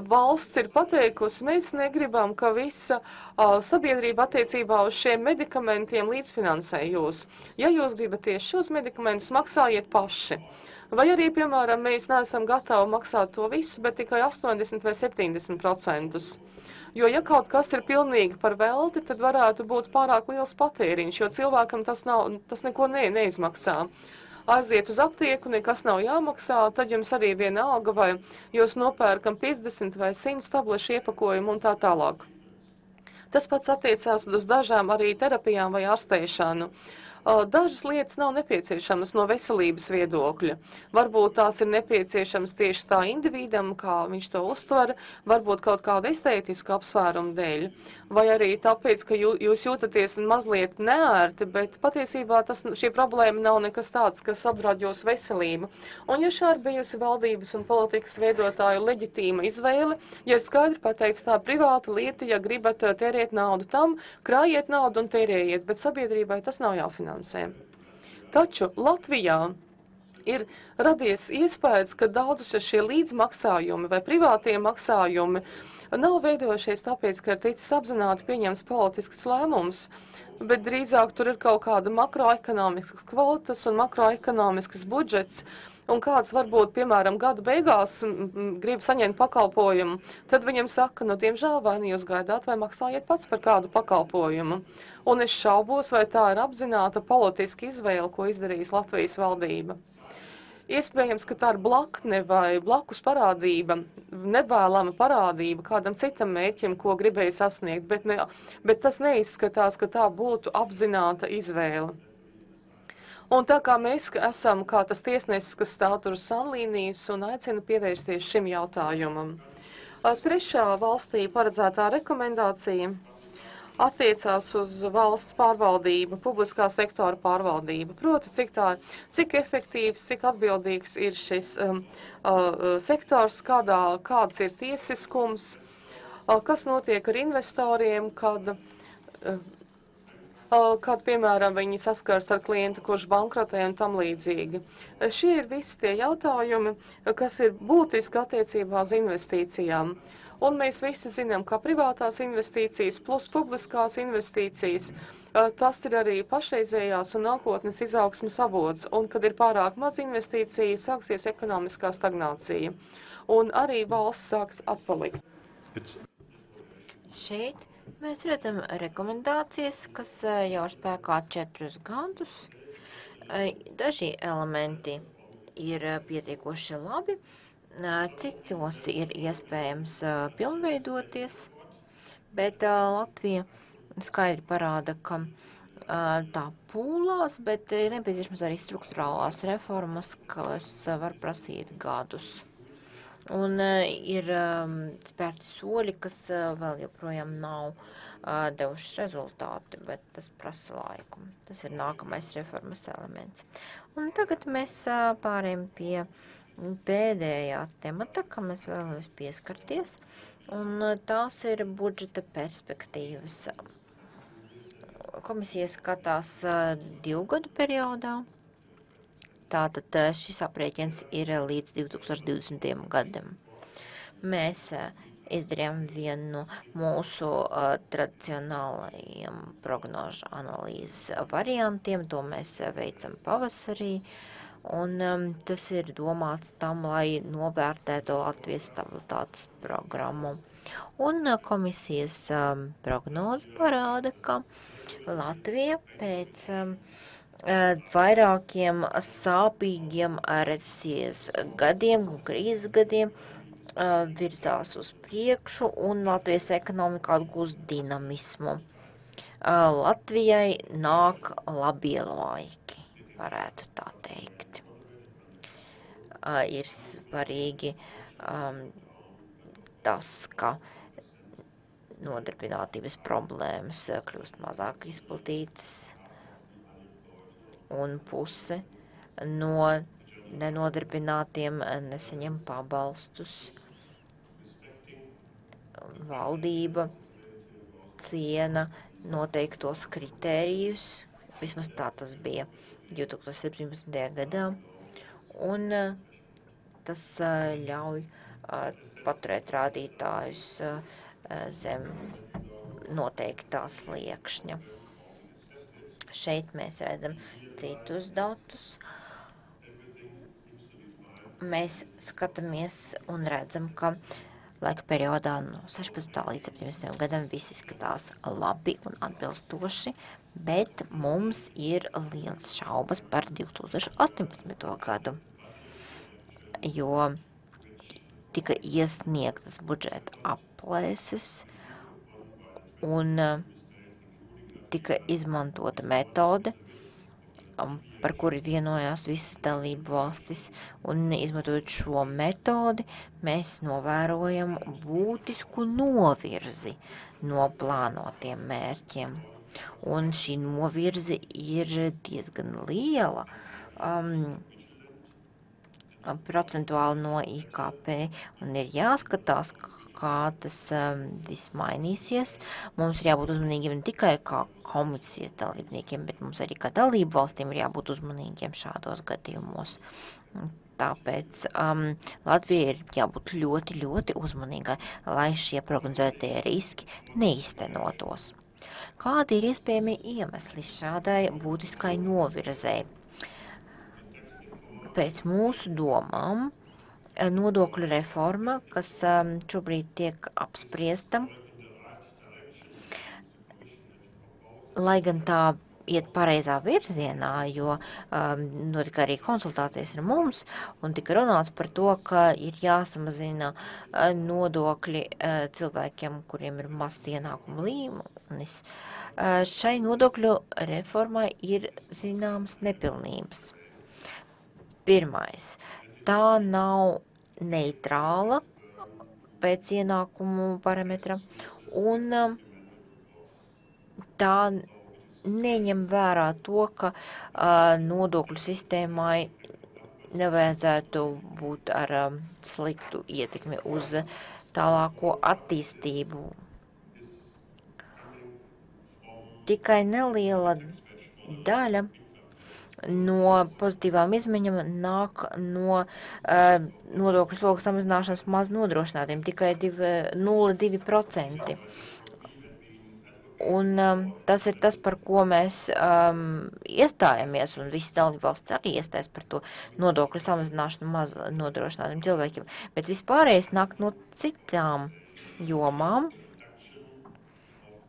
valsts ir pateikusi, mēs negribam, ka visa sabiedrība attiecībā uz šiem medikamentiem līdzfinansē jūs. Ja jūs gribat tieši šos medikamentus, maksājiet paši. Vai arī, piemēram, mēs neesam gatavi maksāt to visu, bet tikai 80 vai 70%. Jo, ja kaut kas ir pilnīgi par velti, tad varētu būt pārāk liels patēriņš, jo cilvēkam tas neko neizmaksā. Aiziet uz aptieku, nekas nav jāmaksā, tad jums arī vienalga, vai jūs nopērkam 50 vai 100 tablešu iepakojumu un tā tālāk. Tas pats attiecās uz dažām arī terapijām vai ārstēšanu. Dažas lietas nav nepieciešamas no veselības viedokļa. Varbūt tās ir nepieciešamas tieši tā individam, kā viņš to uztver, varbūt kaut kādu estētisku apsvērumu dēļ, vai arī tāpēc, ka jūs jūtaties mazliet neērti, bet patiesībā šī problēma nav nekas tāds, kas apdraud jūsu veselību. Un ja šā ir bijusi valdības un politikas veidotāju leģitīma izvēle, ja ir skaidri pateikts tā privāta lieta, ja gribat tērēt naudu tam, krājiet naudu un tērējiet, bet sabiedrībai tas nav jāfinansē. Taču Latvijā ir radies iespējas, ka daudz šie līdzmaksājumi vai privātie maksājumi nav veidojušies tāpēc, ka ir ticis apzināti pieņems politisks lēmums, bet drīzāk tur ir kaut kāda makroekonomiskas kvotas un makroekonomiskas budžets, un kāds varbūt, piemēram, gada beigās grib saņemt pakalpojumu, tad viņam saka, nu, diemžēl, vai nu jūs gaidāt, vai maksājiet pats par kādu pakalpojumu. Un es šaubos, vai tā ir apzināta politiska izvēle, ko izdarīs Latvijas valdība. Iespējams, ka tā ir blakne vai blakus parādība, nevēlama parādība kādam citam mērķim, ko gribēja sasniegt, bet tas neizskatās, ka tā būtu apzināta izvēle. Un tā kā mēs esam kā tas tiesnesis, kas stāv tur uz sanlīnijas un aicina pievērsties šim jautājumam. Trešā valstī paredzētā rekomendācija attiecās uz valsts pārvaldību, publiskā sektora pārvaldību. Proti, cik efektīvs, cik atbildīgs ir šis sektors, kāds ir tiesiskums, kas notiek ar investoriem, kad, piemēram, viņi saskars ar klientu, kurš bankrotē un tam līdzīgi. Šie ir visi tie jautājumi, kas ir būtiski attiecībā uz investīcijām. Un mēs visi zinām, ka privātās investīcijas plus publiskās investīcijas, tas ir arī pašreizējās un nākotnes izaugsmes avots. Un, kad ir pārāk maz investīcija, sāksies ekonomiskā stagnācija. Un arī valsts sāks atpalikt. Šeit mēs redzam rekomendācijas, kas jau ir spēkā 4 gadus. Daži elementi ir pietiekoši labi, citos ir iespējams pilnveidoties, bet Latvija skaidri parāda, ka tā pūlās, bet ir nepieciešams arī struktūrālās reformas, kas var prasīt gadus. Un ir spērti soļi, kas vēl joprojām nav devuši rezultāti, bet tas prasa laiku. Tas ir nākamais reformas elements. Un tagad mēs pārējām pie pēdējā temata, kam mēs vēlamies pieskarties, un tās ir budžeta perspektīvas. Komisija skatās 2 gadu periodā. Tātad šis aprēķins ir līdz 2020. gadam. Mēs izdarījām vienu no mūsu tradicionālajiem prognožu analīzes variantiem, to mēs veicam pavasarī, un tas ir domāts tam, lai novērtētu Latvijas stabilitātes programmu. Un komisijas prognoze parāda, ka Latvija pēc vairākiem sāpīgiem recesijas gadiem, krīzes gadiem virzās uz priekšu un Latvijas ekonomika atgūst dinamismu. Latvijai nāk labie laiki, varētu tā teikt. Ir svarīgi tas, ka nodarbinātības problēmas kļūst mazāk izplatītas, un puse no nenodarbinātiem nesaņem pabalstus. valdība ciena noteiktos kritērijus, vismaz tā tas bija 2017. gadā, un tas ļauj paturēt rādītājus zem noteiktā sliekšņa. Šeit mēs redzam citus datus. Mēs skatāmies un redzam, ka laika periodā no 16. līdz 17. gadam viss izskatās labi un atbilstoši, bet mums ir liels šaubas par 2018. gadu, jo tika iesniegtas budžeta aplēses un tika izmantota metode, par kuri vienojās visas dalību valstis, un izmantojot šo metodi, mēs novērojam būtisku novirzi no plānotiem mērķiem. Un šī novirzi ir diezgan liela, procentuāli no IKP, un ir jāskatās, kā tas viss mainīsies. Mums ir jābūt uzmanīgiem ne tikai kā komisijas dalībniekiem, bet mums arī kā dalību valstīm ir jābūt uzmanīgiem šādos gadījumos. Tāpēc Latvija ir jābūt ļoti, ļoti uzmanīgai, lai šie prognozētie riski neiztenotos. Kādi ir iespējami iemesli šādai būtiskai novirzei? Pēc mūsu domām, nodokļu reforma, kas šobrīd tiek apspriesta, lai gan tā iet pareizā virzienā, jo notika arī konsultācijas ar mums, un tika runāts par to, ka ir jāsamazina nodokļi cilvēkiem, kuriem ir mazs ienākumu līmenis. Šai nodokļu reformai ir zināmas nepilnības. Pirmais, tā nav neitrāla pēc ienākumu parametra, un tā neņem vērā to, ka nodokļu sistēmai nevajadzētu būt ar sliktu ietekmi uz tālāko attīstību. Tikai neliela daļa no pozitīvām izmaiņām nāk no nodokļu sloga samazināšanas maz nodrošinātiem, tikai 0,2%. Un tas ir tas, par ko mēs iestājamies, un visi dalībvalsts arī iestājas par to nodokļu samazināšanu maz nodrošinātiem cilvēkiem. Bet vispārējais nāk no citām jomām.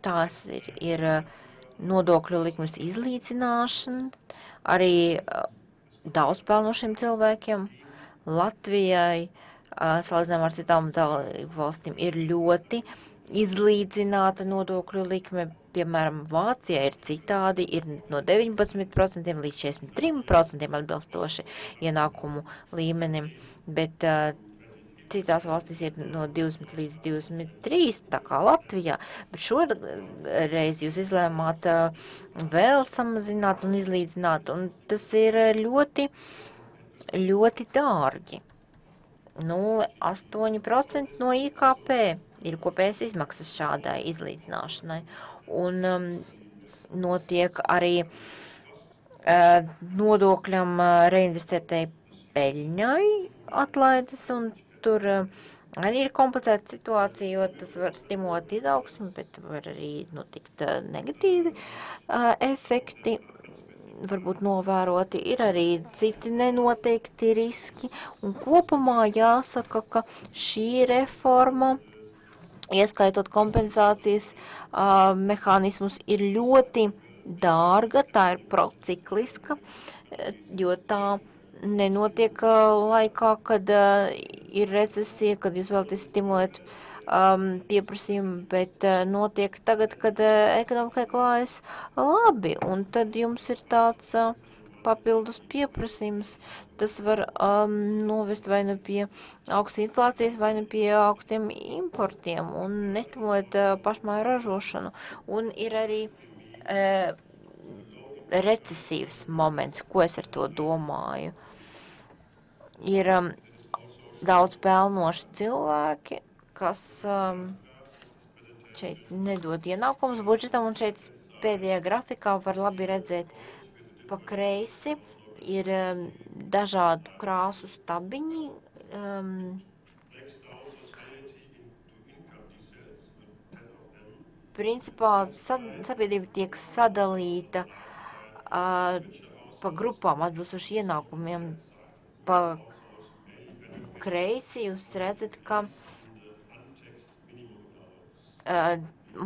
Tās ir nodokļu likmes izlīdzināšana, arī daudz pelnošiem cilvēkiem. Latvijai, salīdzinām ar citām dalību valstīm, ir ļoti izlīdzināta nodokļu likme. Piemēram, Vācijā ir citādi, ir no 19% līdz 43% atbilstoši ienākumu līmenim, bet citās valstīs ir no 20 līdz 23, tā kā Latvijā, bet šoreiz jūs izlēmāt vēl samazināt un izlīdzināt, un tas ir ļoti, ļoti dārgi. 0,8% no IKP ir kopējas izmaksas šādai izlīdzināšanai, un notiek arī nodokļam reinvestētai peļņai atlaides, un tur arī ir komplicēta situācija, jo tas var stimulēt izaugsmi, bet var arī notikt negatīvi efekti, varbūt novēroti. Ir arī citi nenoteikti riski, un kopumā jāsaka, ka šī reforma, ieskaitot kompensācijas mehānismus, ir ļoti dārga, tā ir procikliska, jo tā nenotiek laikā, kad ir recesija, kad jūs vēlaties stimulēt pieprasījumu, bet notiek tagad, kad ekonomikai klājas labi, un tad jums ir tāds papildus pieprasījums. Tas var novest vai nu pie augstas inflācijas, vai nu pie augstiem importiem un nestimulēt pašmāju ražošanu. Un ir arī recesīvs moments, ko es ar to domāju. Ir daudz pelnoši cilvēki, kas šeit nedod ienākums budžetam, un šeit pēdējā grafikā var labi redzēt pa kreisi ir dažādu krāsu stabiņi. Principā sabiedrība tiek sadalīta pa grupām atbilstoši ienākumiem. Pa kreisi jūs redzat, ka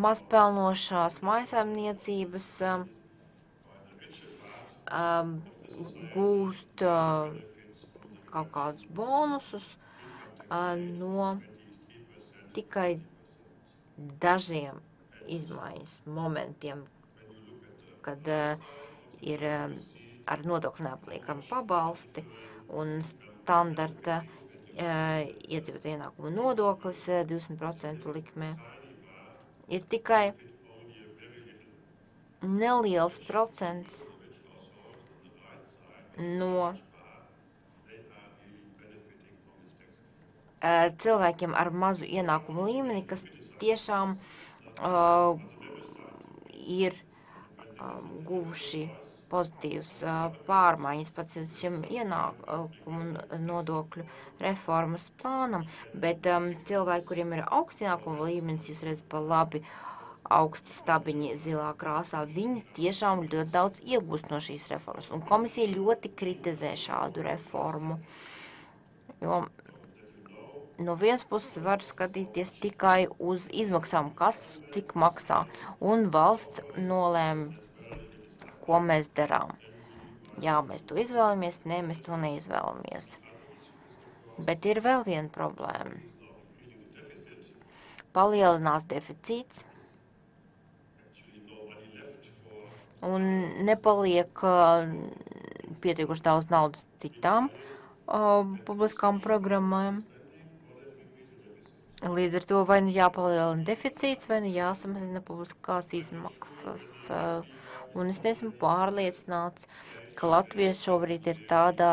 mazpelnošās mājsaimniecības gūst kaut kādus bonusus no tikai dažiem izmaiņas momentiem, kad ir ar nodokļu neapliekami pabalsti un standarta iedzīvotāju ienākumu nodoklis 20% likmē. Ir tikai neliels procents no cilvēkiem ar mazu ienākumu līmeni, kas tiešām ir guvuši pozitīvas pārmaiņas pēc šim ienākumu nodokļu reformas plānam, bet cilvēki, kuriem ir augsts ienākumu līmenis, jūs redzat pa labi augsti stabiņi zilā krāsā, viņi tiešām ļoti daudz iegūst no šīs reformas. Un komisija ļoti kritizē šādu reformu, jo no vienas puses var skatīties tikai uz izmaksām, kas cik maksā, un valsts nolēma, ko mēs darām. Jā, mēs to izvēlamies, nē, mēs to neizvēlamies. Bet ir vēl viena problēma. Palielinās deficīts un nepaliek pietiekuši daudz naudas citām publiskām programmām. Līdz ar to vai nu jāpalielina deficīts, vai nu jāsamazina publiskās izmaksas. Un es neesmu pārliecināts, ka Latvija šobrīd ir tādā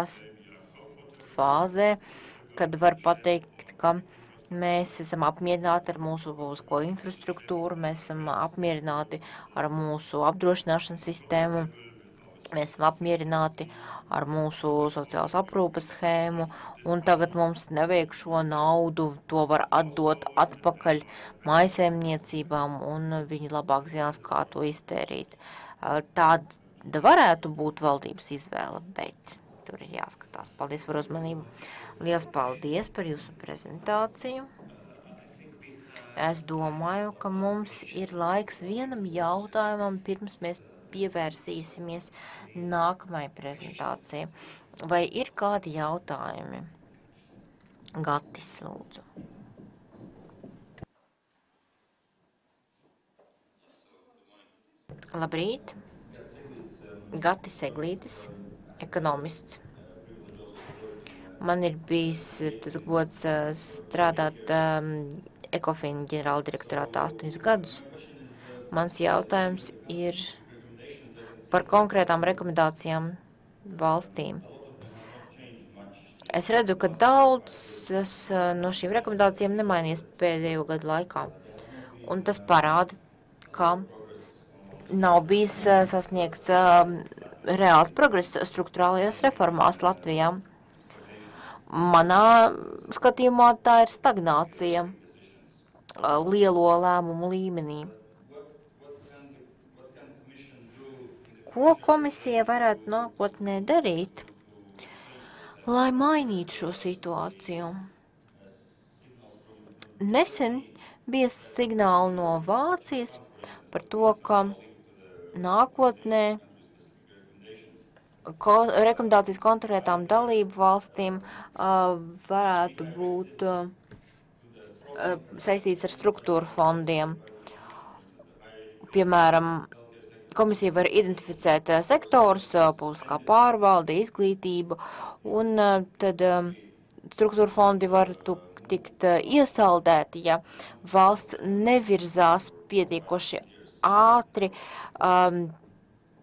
fāzē, kad var pateikt, ka mēs esam apmierināti ar mūsu publisko infrastruktūru, mēs esam apmierināti ar mūsu apdrošināšanas sistēmu, mēs esam apmierināti ar mūsu sociālas aprūpes schēmu, un tagad mums nevajag šo naudu, to var atdot atpakaļ mājsaimniecībām, un viņi labāk zinās, kā to iztērīt. Tāda varētu būt valdības izvēle, bet tur ir jāskatās. Paldies par uzmanību. Liels paldies par jūsu prezentāciju. Es domāju, ka mums ir laiks vienam jautājumam, pirms mēs pievērsīsimies nākamai prezentācijai. Vai ir kādi jautājumi? Gatis, lūdzu. Labrīt. Gatis Eglītis, ekonomists. Man ir bijis tas gods strādāt Ekofin ģenerāla direktorātā 8 gadus. Mans jautājums ir par konkrētām rekomendācijām valstīm. Es redzu, ka daudzas no šīm rekomendācijām nemainījies pēdējo gadu laikā. Un tas parāda, ka nav bijis sasniegts reāls progress struktūrālajās reformās Latvijā. Manā skatījumā tā ir stagnācija lielo lēmumu līmenī. Ko komisija varētu nākotnē darīt, lai mainītu šo situāciju? Nesen bija signāli no Vācijas par to, ka nākotnē rekomendācijas konkrētām dalību valstīm varētu būt saistīts ar struktūru fondiem. Piemēram, komisija var identificēt sektorus, publiskā pārvalde, izglītība, un tad struktūra fondi var tikt iesaldēti, ja valsts nevirzās pietiekoši ātri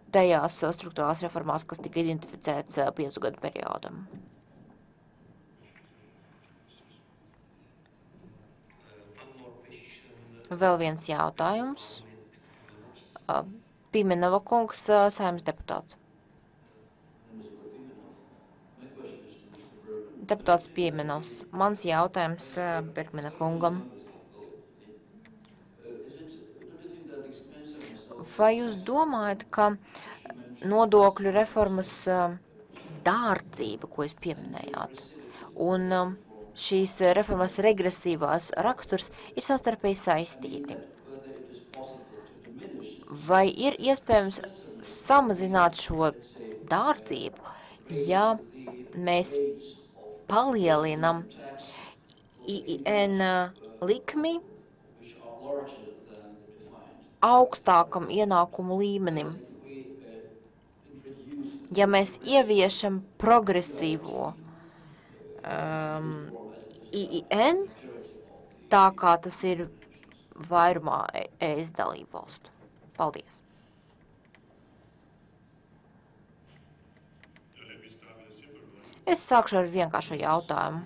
tajās struktūrālās reformās, kas tika identificēts 5 gadu periodam. Vēl viens jautājums. Pimenova kungs, Saeimas deputāts. Deputāts Piemenovs. Mans jautājums Bergmana kungam. Vai jūs domājat, ka nodokļu reformas dārdzība, ko jūs pieminējāt, un šīs reformas regresīvās raksturs ir savstarpēji saistīti? Vai ir iespējams samazināt šo dārdzību, ja mēs palielinam IIN likmi augstākam ienākumu līmenim? Ja mēs ieviešam progresīvo IIN, tā kā tas ir vairumā ES dalību valstu. Paldies! Es sākšu ar vienkāršu jautājumu.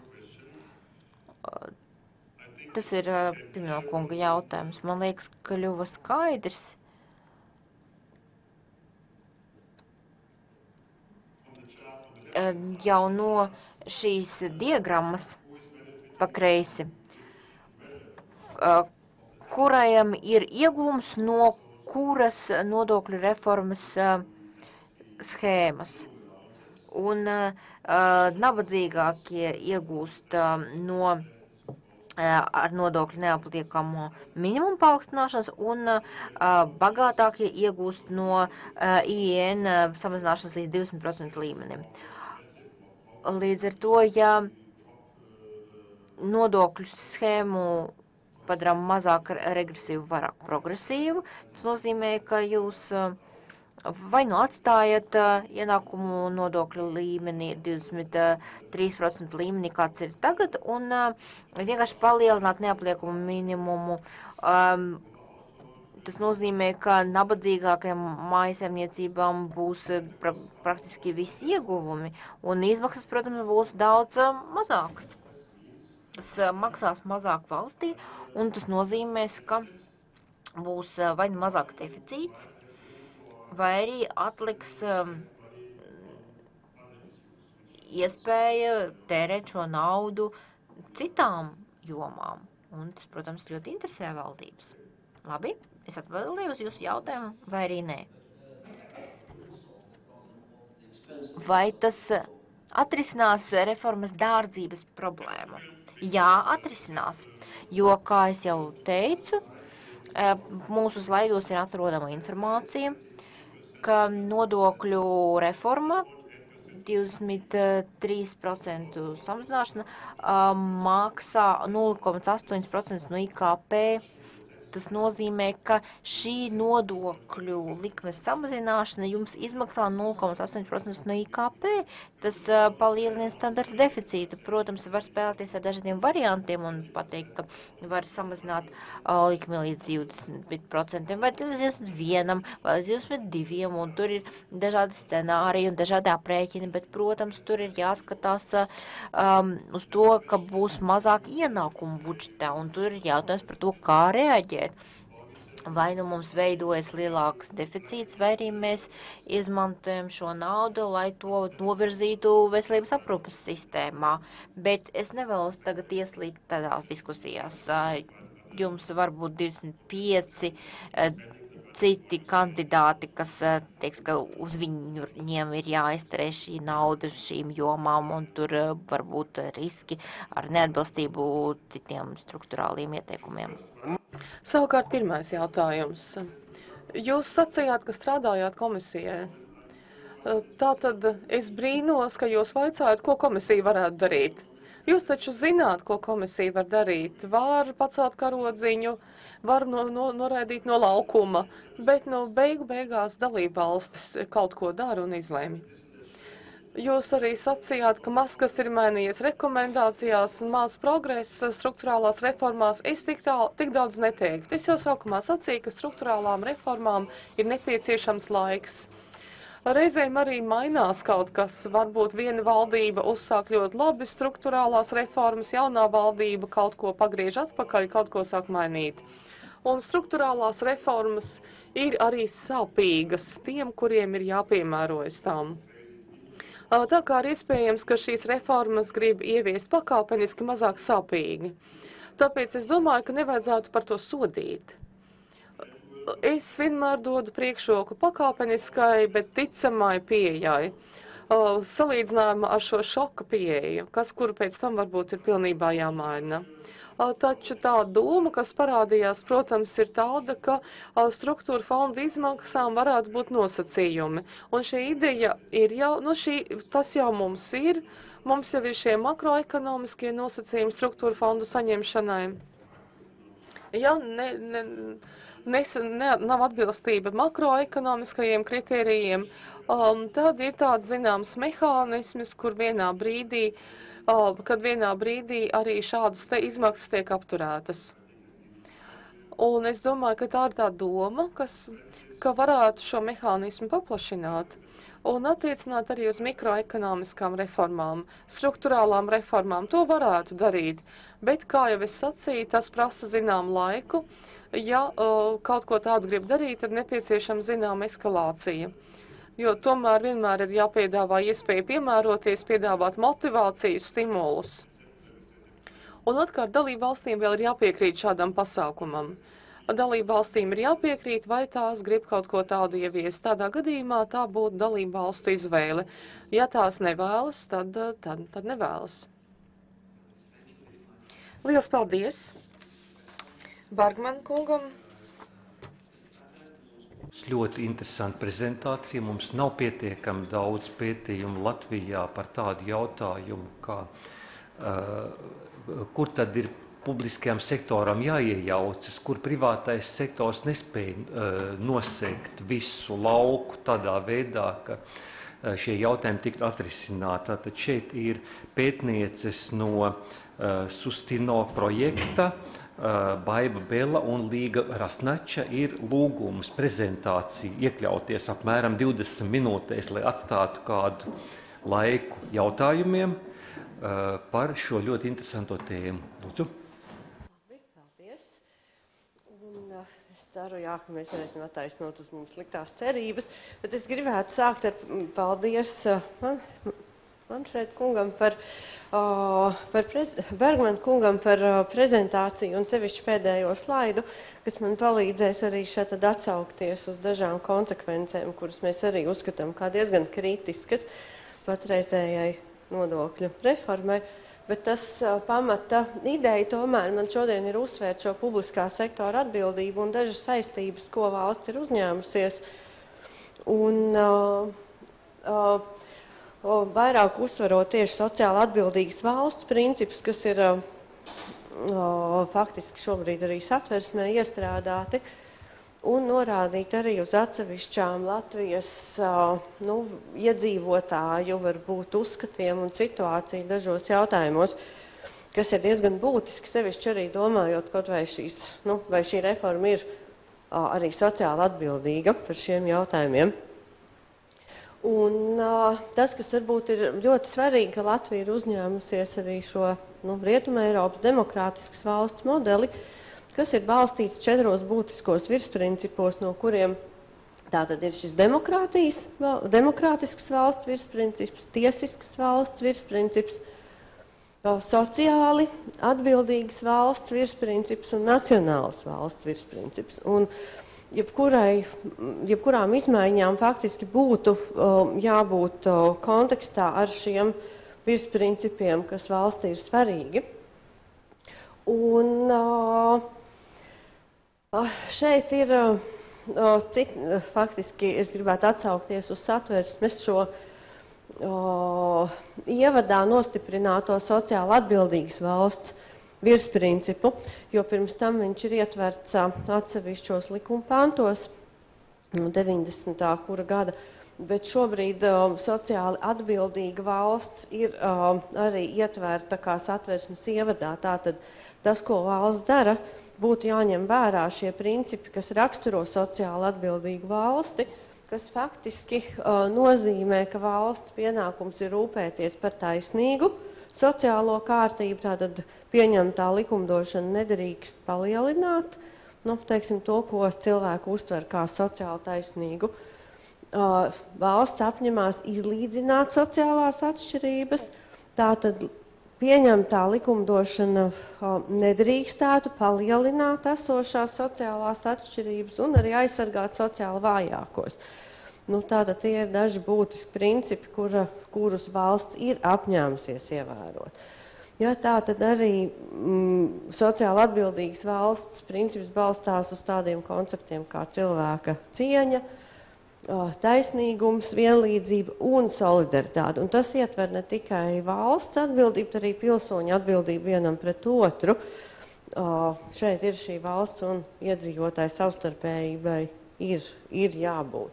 Tas ir Pimenova kunga jautājums. Man liekas, ka kļuva skaidrs. Jau no šīs diagrammas pa kreisi, kurajam ir iegūms no kuras nodokļu reformas schēmas. Un nabadzīgākie iegūst no ar nodokļu neapliekamo minimumu paaugstināšanas, un bagātākie iegūst no IIN samazināšanas līdz 20% līmenim. Līdz ar to, ja nodokļu schēmu padarām mazāk regresīvu, vairāk progresīvu, tas nozīmē, ka jūs vai nu atstājat ienākumu nodokļu līmeni 23% līmenī, kāds ir tagad, un vienkārši palielināt neapliekumu minimumu. Tas nozīmē, ka nabadzīgākajām mājasemniecībām būs praktiski visi ieguvumi, un izmaksas, protams, būs daudz mazākas. Tas maksās mazāk valstī, un tas nozīmēs, ka būs vai nu mazāks deficīts, vai arī atliks iespēja tērēt šo naudu citām jomām. Un tas, protams, ļoti interesē valdības. Labi, es atbildēju uz jūsu jautājumu, vai arī nē. Vai tas atrisinās reformas dārdzības problēmu? Jā, atrisinās, jo, kā es jau teicu, mūsu slaidos ir atrodama informācija, ka nodokļu reforma 23% samazināšana maksā 0,8% no IKP. Tas nozīmē, ka šī nodokļu likmes samazināšana jums izmaksā 0,8% no IKP. Tas palielina standarta deficītu. Protams, var spēlēties ar dažādiem variantiem un pateikt, ka var samazināt likmi līdz 20%, vai līdz 21%, vai līdz 22%, un tur ir dažādi scenāriji un dažādi aprēķini, bet, protams, tur ir jāskatās uz to, ka būs mazāk ienākumu budžetā, un tur ir jautājums par to, kā reaģēt. Vai nu mums veidojas lielāks deficīts, vai arī mēs izmantojam šo naudu, lai to novirzītu veselības aprūpes sistēmā. Bet es nevēlos tagad ieslīgt tādās diskusijās. Jums var būt 25 citi kandidāti, kas teiks, ka uz viņiem ir jāizterē šī nauda šīm jomām, un tur var būt riski ar neatbilstību citiem struktūrāliem ieteikumiem. Savukārt pirmais jautājums. Jūs sacījāt, ka strādājāt komisijai. Tātad es brīnos, ka jūs vaicājat, ko komisija varētu darīt. Jūs taču zināt, ko komisija var darīt. Var pacelt karodziņu, var noraidīt no laukuma, bet beigās dalībvalstis kaut ko dara un izlēma. Jūs arī sacījāt, ka maz kas ir mainījies rekomendācijās un maz progress struktūrālās reformās. Es tik daudz neteiktu. Es jau sākumā sacīju, ka struktūrālām reformām ir nepieciešams laiks. Reizēm arī mainās kaut kas. Varbūt viena valdība uzsāk ļoti labi struktūrālās reformas, jaunā valdība kaut ko pagriež atpakaļ, kaut ko sāk mainīt. Un struktūrālās reformas ir arī sāpīgas tiem, kuriem ir jāpiemērojas tām. Tā kā ir iespējams, ka šīs reformas grib ieviest pakāpeniski mazāk sāpīgi. Tāpēc es domāju, ka nevajadzētu par to sodīt. Es vienmēr dodu priekšroku pakāpeniskai, bet ticamai pieejai. Salīdzinājumā ar šo šoka pieeju, kuru pēc tam varbūt ir pilnībā jāmaina. Taču tā doma, kas parādījās, protams, ir tāda, ka struktūra fonda izmaksām varētu būt nosacījumi. Un šī ideja ir jau, tas jau mums ir šie makroekonomiskie nosacījumi struktūra fondu saņemšanai. Ja nav atbilstība makroekonomiskajiem kritērijiem, tad ir tāds zināms mehānisms, kur kad vienā brīdī arī šādas te izmaksas tiek apturētas. Un es domāju, ka tā ir tā doma, ka varētu šo mehānismu paplašināt un attiecināt arī uz mikroekonomiskām reformām, struktūrālām reformām. To varētu darīt, bet, kā jau es sacīju, tas prasa zinām laiku. Ja kaut ko tādu grib darīt, tad nepieciešama zinām eskalācija. Jo tomēr vienmēr ir jāpiedāvā iespēja piemēroties, piedāvāt motivāciju, stimulus. Un otrkārt, dalību valstīm vēl ir jāpiekrīt šādam pasākumam. Dalību valstīm ir jāpiekrīt, vai tās grib kaut ko tādu ieviest. Tādā gadījumā tā būtu dalību valstu izvēle. Ja tās nevēlas, tad nevēlas. Lielas paldies Bergman kungam. Ļoti interesanta prezentācija. Mums nav pietiekami daudz pētījumu Latvijā par tādu jautājumu, kā kur tad ir publiskajam sektoram jāiejaucas, kur privātais sektors nespēja nosegt visu lauku tādā veidā, ka šie jautājumi tiktu atrisināti. Tātad šeit ir pētnieces no Sustino projekta, Baiba Bela un Līga Rasnača ir lūgums prezentāciju iekļauties apmēram 20 minūtēs, lai atstātu kādu laiku jautājumiem par šo ļoti interesanto tēmu. Lūdzu. Paldies. Un es ceru, ka mēs varēsim attaisnot uz mums liktās cerības, bet es gribētu sākt ar paldies Manfred kungam Bergman kungam par prezentāciju un sevišķi pēdējo slaidu, kas man palīdzēs arī šeit atsaukties uz dažām konsekvencēm, kuras mēs arī uzskatām kā diezgan kritiskas patreizējai nodokļu reformai. Bet tas pamata ideja tomēr man šodien ir uzsvērt šo publiskā sektora atbildību un dažas saistības, ko valsts ir uzņēmusies. Un vairāk uzsvarot tieši sociāli atbildīgas valsts principus, kas ir faktiski šobrīd arī satversmē iestrādāti, un norādīt arī uz atsevišķām Latvijas iedzīvotāju varbūt uzskatiem un situāciju dažos jautājumos, kas ir diezgan būtiski, sevišķi arī domājot, kaut vai šī reforma ir arī sociāli atbildīga par šiem jautājumiem. Un tas, kas varbūt ir ļoti svarīgi, ka Latvija ir uzņēmusies arī šo Rietumē Eiropas demokrātiskas valsts modeli, kas ir balstīts 4 būtiskos virsprincipos, no kuriem tātad ir šis demokrātiskas valsts virsprincips, tiesiskas valsts virsprincips, sociāli atbildīgas valsts virsprincips un nacionālas valsts virsprincips. Un jebkurām izmaiņām faktiski būtu jābūt kontekstā ar šiem virsprincipiem, kas valstī ir svarīgi. Un šeit ir, faktiski es gribētu atsaukties uz satversmes šo ievadā nostiprināto sociāli atbildīgas valsts virsprincipu, jo pirms tam viņš ir ietverts atsevišķos likuma pantos no 90. kura gada, bet šobrīd sociāli atbildīga valsts ir arī ietverta kā satversmes ievadā. Tātad tas, ko valsts dara, būtu jāņem vērā šie principi, kas raksturo sociāli atbildīgu valsti, kas faktiski nozīmē, ka valsts pienākums ir rūpēties par taisnīgu sociālo kārtību, tātad pieņemtā likumdošana nedrīkst palielināt teiksim, to, ko cilvēku uztver kā sociāli taisnīgu. Valsts apņemās izlīdzināt sociālās atšķirības, tātad pieņemtā likumdošana nedrīkstētu palielināt esošās sociālās atšķirības un arī aizsargāt sociāli vājākos. Tātad tie ir daži būtiski principi, kurus valsts ir apņēmusies ievērot. Ja, tātad arī sociāli atbildīgas valsts princips balstās uz tādiem konceptiem kā cilvēka cieņa, taisnīgums, vienlīdzība un solidaritāte. Un tas ietver ne tikai valsts atbildību, bet arī pilsoņu atbildību vienam pret otru. Šeit ir šī valsts un iedzīvotāju savstarpējībai ir jābūt.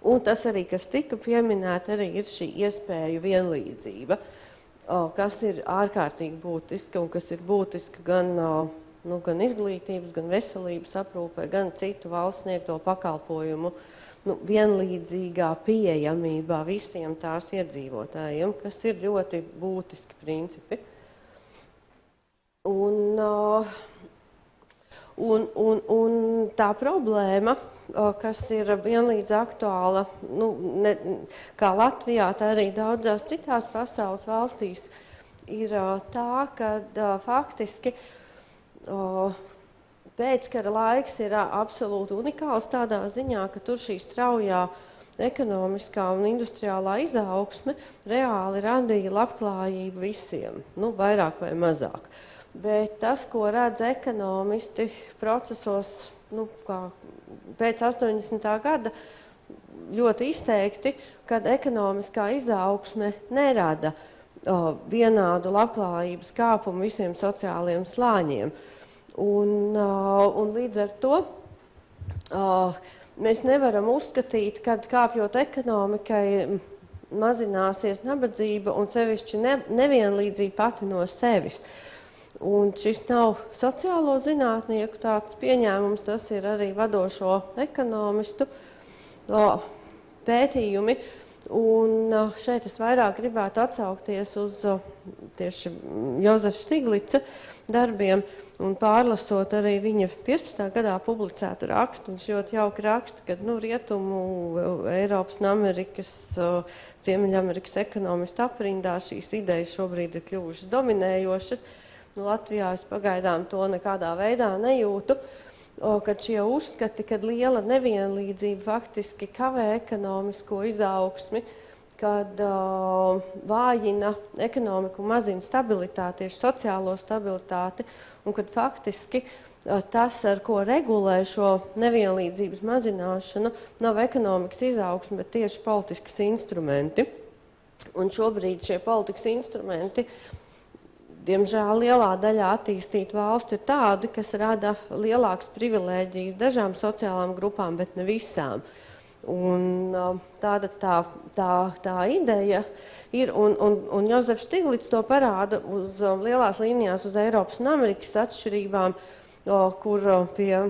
Un tas arī, kas tika pieminēta, arī ir šī iespēju vienlīdzība, kas ir ārkārtīgi būtiska un kas ir būtiska gan izglītības, gan veselības aprūpē, gan citu valsts sniegto pakalpojumu vienlīdzīgā pieejamībā visiem tās iedzīvotājiem, kas ir ļoti būtiski principi. Un tā problēma, kas ir vienlīdz aktuāla, kā Latvijā, tā arī daudzās citās pasaules valstīs, ir tā, ka faktiski pēckara laiks ir absolūti unikāls tādā ziņā, ka tur šī straujā ekonomiskā un industriālā izaugsme reāli radīja labklājību visiem, vairāk vai mazāk. Bet tas, ko redz ekonomisti procesos, pēc 80. gada ļoti izteikti, kad ekonomiskā izaugsme nerada vienādu labklājības kāpumu visiem sociālajiem slāņiem. Un līdz ar to mēs nevaram uzskatīt, kad kāpjot ekonomikai mazināsies nabadzība un sevišķi nevienlīdzība pati no sevis. Un šis nav sociālo zinātnieku tāds pieņēmums, tas ir arī vadošo ekonomistu pētījumi. Un šeit es vairāk gribētu atsaukties uz tieši Jozefa Stiglica darbiem un pārlasot arī viņa 15. gadā publicētu rakstu. Viņš ļoti jauki raksta, ka Rietumu, Eiropas un Amerikas, Ziemeļamerikas ekonomistu aprindā šīs idejas šobrīd ir kļuvušas dominējošas. Latvijā es pagaidām to nekādā veidā nejūtu, kad šie uzskati, kad liela nevienlīdzība faktiski kavē ekonomisko izaugsmi, kad vājina ekonomiku un mazina stabilitāti, tieši sociālo stabilitāti, un kad faktiski tas, ar ko regulē šo nevienlīdzības mazināšanu, nav ekonomikas izaugsme, bet tieši politiskas instrumenti. Un šobrīd šie politikas instrumenti, diemžēl lielā daļā attīstītu valstu ir tādi, kas rada lielākas privilēģijas dažām sociālām grupām, bet ne visām. Un tāda tā ideja ir, un Jozefs Stiglits to parāda uz lielās līnijās uz Eiropas un Amerikas atšķirībām, kur pie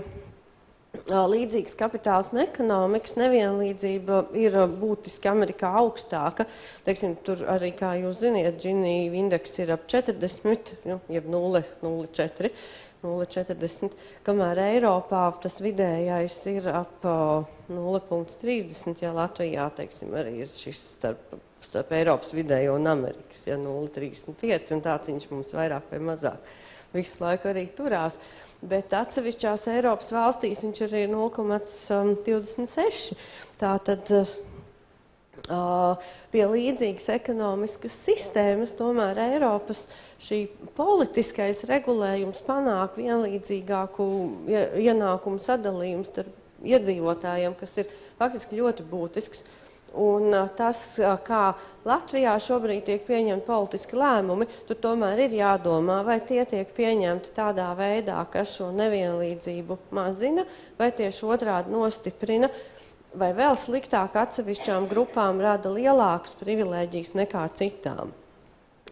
līdzīgas kapitālisma ekonomikas nevienlīdzība ir būtiski Amerikā augstāka. Teiksim, tur arī, kā jūs ziniet, Gini indeks ir ap 40, jeb 0,04, 0,40, kamēr Eiropā tas vidējais ir ap 0,30, ja Latvijā, teiksim, arī ir šis starp Eiropas vidējo un Amerikas, ja 0,35, un tāds viņš mums vairāk vai mazāk visu laiku arī turās. Bet atsevišķās Eiropas valstīs viņš arī ir 0,26. Tātad pie līdzīgas ekonomiskas sistēmas tomēr Eiropas šī politiskais regulējums panāk vienlīdzīgāku ienākumu sadalījumu starp iedzīvotājiem, kas ir faktiski ļoti būtisks. Un tas, kā Latvijā šobrīd tiek pieņemti politiski lēmumi, tur tomēr ir jādomā, vai tie tiek pieņemti tādā veidā, kas šo nevienlīdzību mazina, vai tieši otrādi nostiprina, vai vēl sliktāk atsevišķām grupām rada lielākas privilēģijas nekā citām.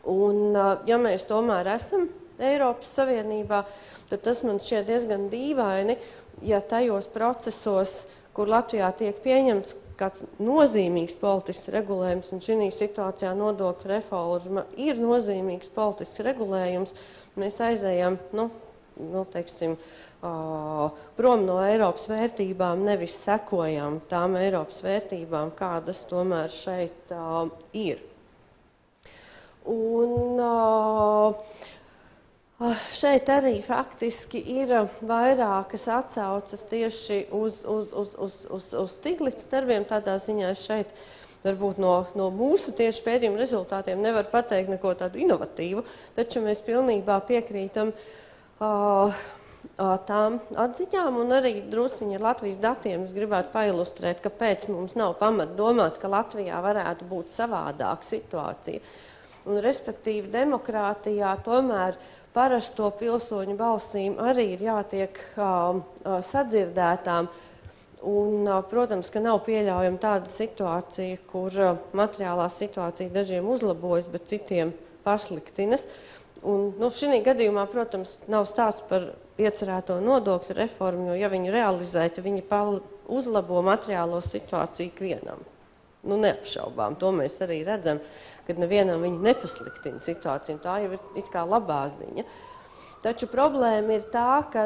Un, ja mēs tomēr esam Eiropas Savienībā, tad tas man šķiet diezgan dīvaini, ja tajos procesos, kur Latvijā tiek pieņemts kāds nozīmīgs politisks regulējums, un šī situācijā nodokļu reforma ir nozīmīgs politisks regulējums, mēs aizējam nu, teiksim, prom no Eiropas vērtībām, nevis sekojam tām Eiropas vērtībām, kādas tomēr šeit ir. Un šeit arī faktiski ir vairākas atsaucas tieši uz Stiglitz darbiem, tādā ziņā šeit varbūt no mūsu tieši pētījuma rezultātiem nevar pateikt neko tādu inovatīvu, taču mēs pilnībā piekrītam tām atziņām un arī drusciņi ar Latvijas datiem es gribētu pailustrēt, kāpēc mums nav pamat domāt, ka Latvijā varētu būt savādāka situācija. Un respektīvi demokrātijā tomēr parasto pilsoņu balsīm arī ir jātiek sadzirdētām. Un, protams, ka nav pieļaujama tāda situācija, kur materiālā situācija dažiem uzlabojas, bet citiem pasliktinas. Un, šī gadījumā, protams, nav stāsts par iecerēto nodokļu reformu, jo, ja viņi realizē, tad viņi uzlabo materiālo situāciju ikvienam. Neapšaubām, to mēs arī redzam, kad nevienam viņi nepasliktina situāciju, un tā jau ir it kā labā ziņa. Taču problēma ir tā, ka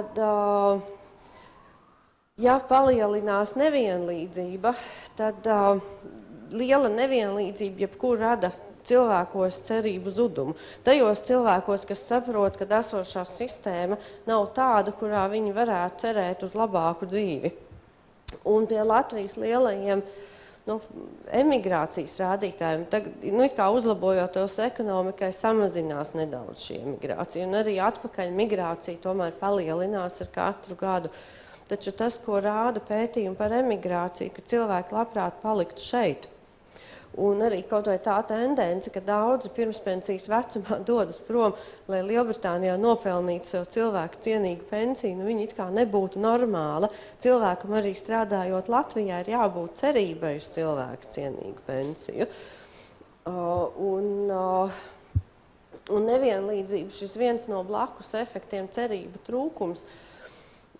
ja palielinās nevienlīdzība, tad liela nevienlīdzība jebkur rada cilvēkos cerību zudumu. Tajos cilvēkos, kas saprot, ka esošā sistēma nav tāda, kurā viņi varētu cerēt uz labāku dzīvi. Un pie Latvijas lielajiem emigrācijas rādītājiem, it kā uzlabojoties ekonomikai, samazinās nedaudz šī emigrācija. Un arī atpakaļ migrācija tomēr palielinās ar katru gadu. Taču tas, ko rāda pētījumi par emigrāciju, ka cilvēki labprāt paliktu šeit. Un arī kaut vai tā tendence, ka daudzi pirmspensijas vecumā dodas prom, lai Lielbritānijā nopelnītu sev cilvēku cienīgu pensiju, viņi it kā nebūtu normāla. Cilvēkam arī strādājot Latvijā ir jābūt cerībai uz cilvēku cienīgu pensiju. Un nevienlīdzība, šis viens no blakus efektiem, cerība trūkums,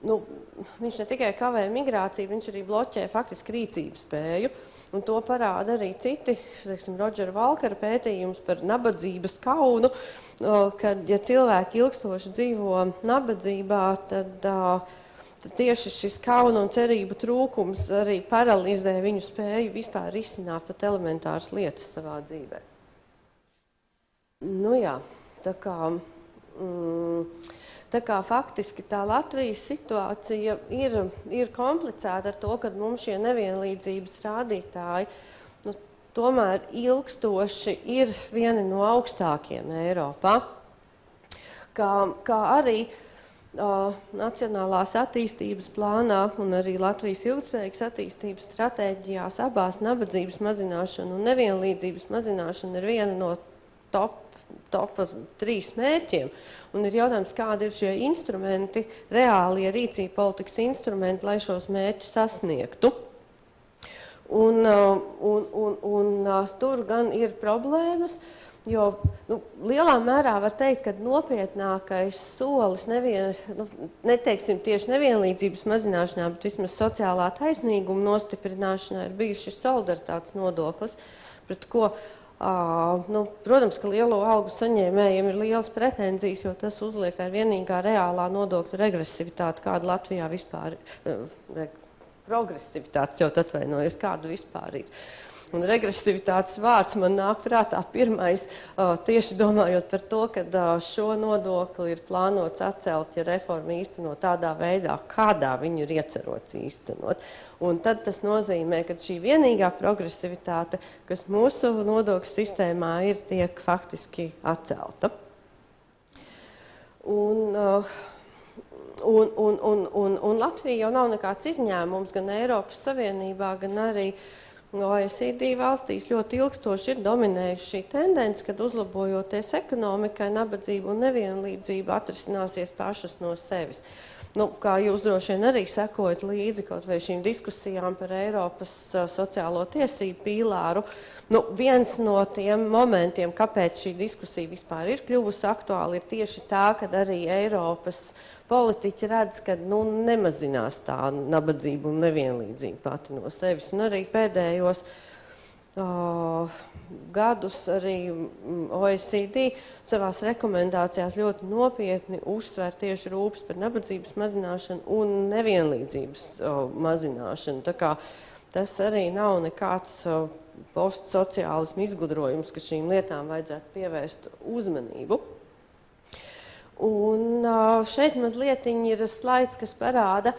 viņš ne tikai kavē migrāciju, viņš arī bloķē faktiski rīcības spēju. Un to parāda arī citi, teiksim, Rodžera Valkara pētījums par nabadzības kaunu, kad, ja cilvēki ilgstoši dzīvo nabadzībā, tad tieši šis kauna un cerību trūkums arī paralizē viņu spēju vispār risināt pat elementāras lietas savā dzīvē. Tā kā faktiski tā Latvijas situācija ir komplicēta ar to, ka mums šie nevienlīdzības rādītāji tomēr ilgstoši ir vieni no augstākiem Eiropā, kā arī Nacionālās attīstības plānā un arī Latvijas ilgtspējīgas attīstības stratēģijās abās nabadzības mazināšana un nevienlīdzības mazināšana ir viena no top 3 mērķiem. Un ir jautājums, kādi ir šie instrumenti, reālie rīcība politikas instrumenti, lai šos mērķus sasniegtu. Un tur gan ir problēmas, jo lielā mērā var teikt, ka nopietnākais solis neteiksim tieši nevienlīdzības mazināšanā, bet vismaz sociālā taisnīguma nostiprināšanā ir bijis šis solidaritātes nodoklis, pret ko protams, ka lielo algu saņēmējiem ir lielas pretenzijas, jo tas uzliek tā vienīgā reālā nodokļu regresivitāte, kāda Latvijā vispār ir. Progresivitātes jau atvainojas, kāda vispār ir. Un regresivitātes vārds man nāk prātā pirmais, tieši domājot par to, ka šo nodokli ir plānots atcelt, ja reforma īstenot tādā veidā, kādā viņu ir iecerots īstenot. Un tad tas nozīmē, ka šī vienīgā progresivitāte, kas mūsu nodokļu sistēmā ir, tiek faktiski atcelta. Un Latvija jau nav nekāds izņēmums gan Eiropas Savienībā, gan arī OECD valstīs ļoti ilgstoši ir dominējuši šī tendence, kad uzlabojoties ekonomikai, nabadzība un nevienlīdzība atrisināsies pašas no sevis. Kā jūs droši vien arī sekojat līdzi kaut vai šīm diskusijām par Eiropas sociālo tiesību pīlāru, viens no tiem momentiem, kāpēc šī diskusija vispār ir kļuvusi aktuāla, ir tieši tā, kad arī Eiropas politiķi redz, ka nemazinās tā nabadzība un nevienlīdzība pati no sevis. Un arī pēdējos gadus arī OECD savās rekomendācijās ļoti nopietni uzsver tieši rūpes par nabadzības mazināšanu un nevienlīdzības mazināšanu. Tā kā tas arī nav nekāds postsociālismu izgudrojums, ka šīm lietām vajadzētu pievērst uzmanību. Un šeit mazliet ir slaids, kas parāda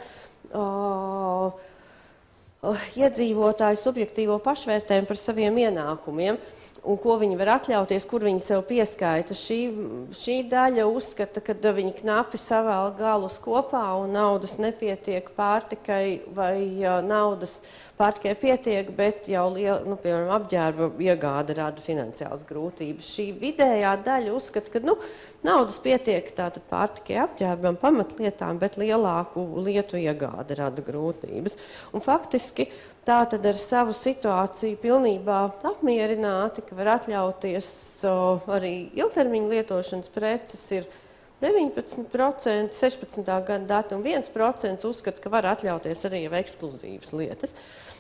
iedzīvotāju subjektīvo pašvērtējumu par saviem ienākumiem un ko viņi var atļauties, kur viņi sev pieskaita. Šī daļa uzskata, ka viņi knapi savēl galus kopā un naudas nepietiek pārtikai vai naudas pārtikai pietiek, bet jau piemēram, apģērba iegāde rada finansiālas grūtības. Šī vidējā daļa uzskata, ka naudas pietiek tātad pārtikai apģērbam, pamatlietām, bet lielāku lietu iegāde rada grūtības. Un faktiski tātad ar savu situāciju pilnībā apmierināti, ka var atļauties arī ilgtermiņa lietošanas preces ir 19%, 16. gada dati un 1% uzskata, ka var atļauties arī jau ekskluzīvas lietas.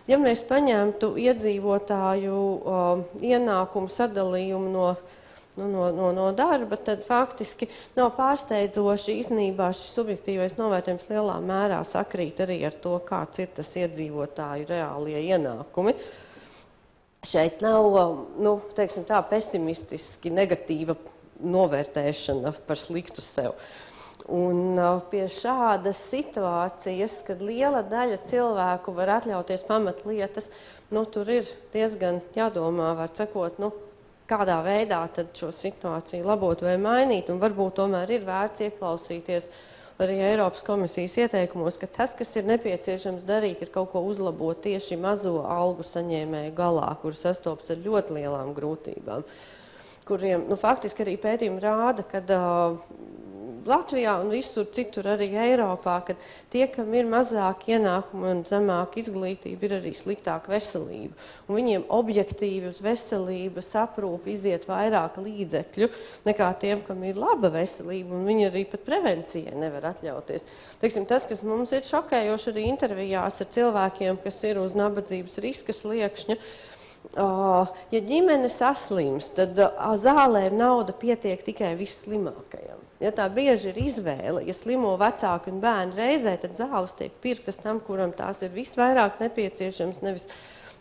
Ja mēs paņemtu iedzīvotāju ienākumu sadalījumu no darba, tad faktiski nav pārsteidzoši īstenībā šis subjektīvais novērtējums lielā mērā sakrīt arī ar to, kāds ir tas iedzīvotāju reālie ienākumi. Šeit nav, teiksim tā, pesimistiski negatīva novērtēšana par sliktu sev. Un pie šādas situācijas, kad liela daļa cilvēku var atļauties pamatlietas, tur ir diezgan jādomā, var sakot, kādā veidā tad šo situāciju labot vai mainīt, un varbūt tomēr ir vērts ieklausīties arī Eiropas komisijas ieteikumos, ka tas, kas ir nepieciešams darīt, ir kaut ko uzlabot tieši mazo algu saņēmēju galā, kur sastopas ar ļoti lielām grūtībām, kuriem, faktiski arī pētījumi rāda, ka Latvijā un visur citur arī Eiropā, kad tie, kam ir mazāk ienākumi un zemāka izglītība, ir arī sliktāka veselība. Un viņiem objektīvi uz veselības aprūpi iziet vairāk līdzekļu nekā tiem, kam ir laba veselība, un viņi arī pat prevencijai nevar atļauties. Teiksim, tas, kas mums ir šokējoši arī intervijās ar cilvēkiem, kas ir uz nabadzības riska sliekšņa, ja ģimene saslims, tad zālē nauda pietiek tikai visslimākajam. Ja tā bieži ir izvēle, ja slimo vecāki un bērni reizē, tad zāles tiek pirktas tam, kuram tās ir visvairāk nepieciešams,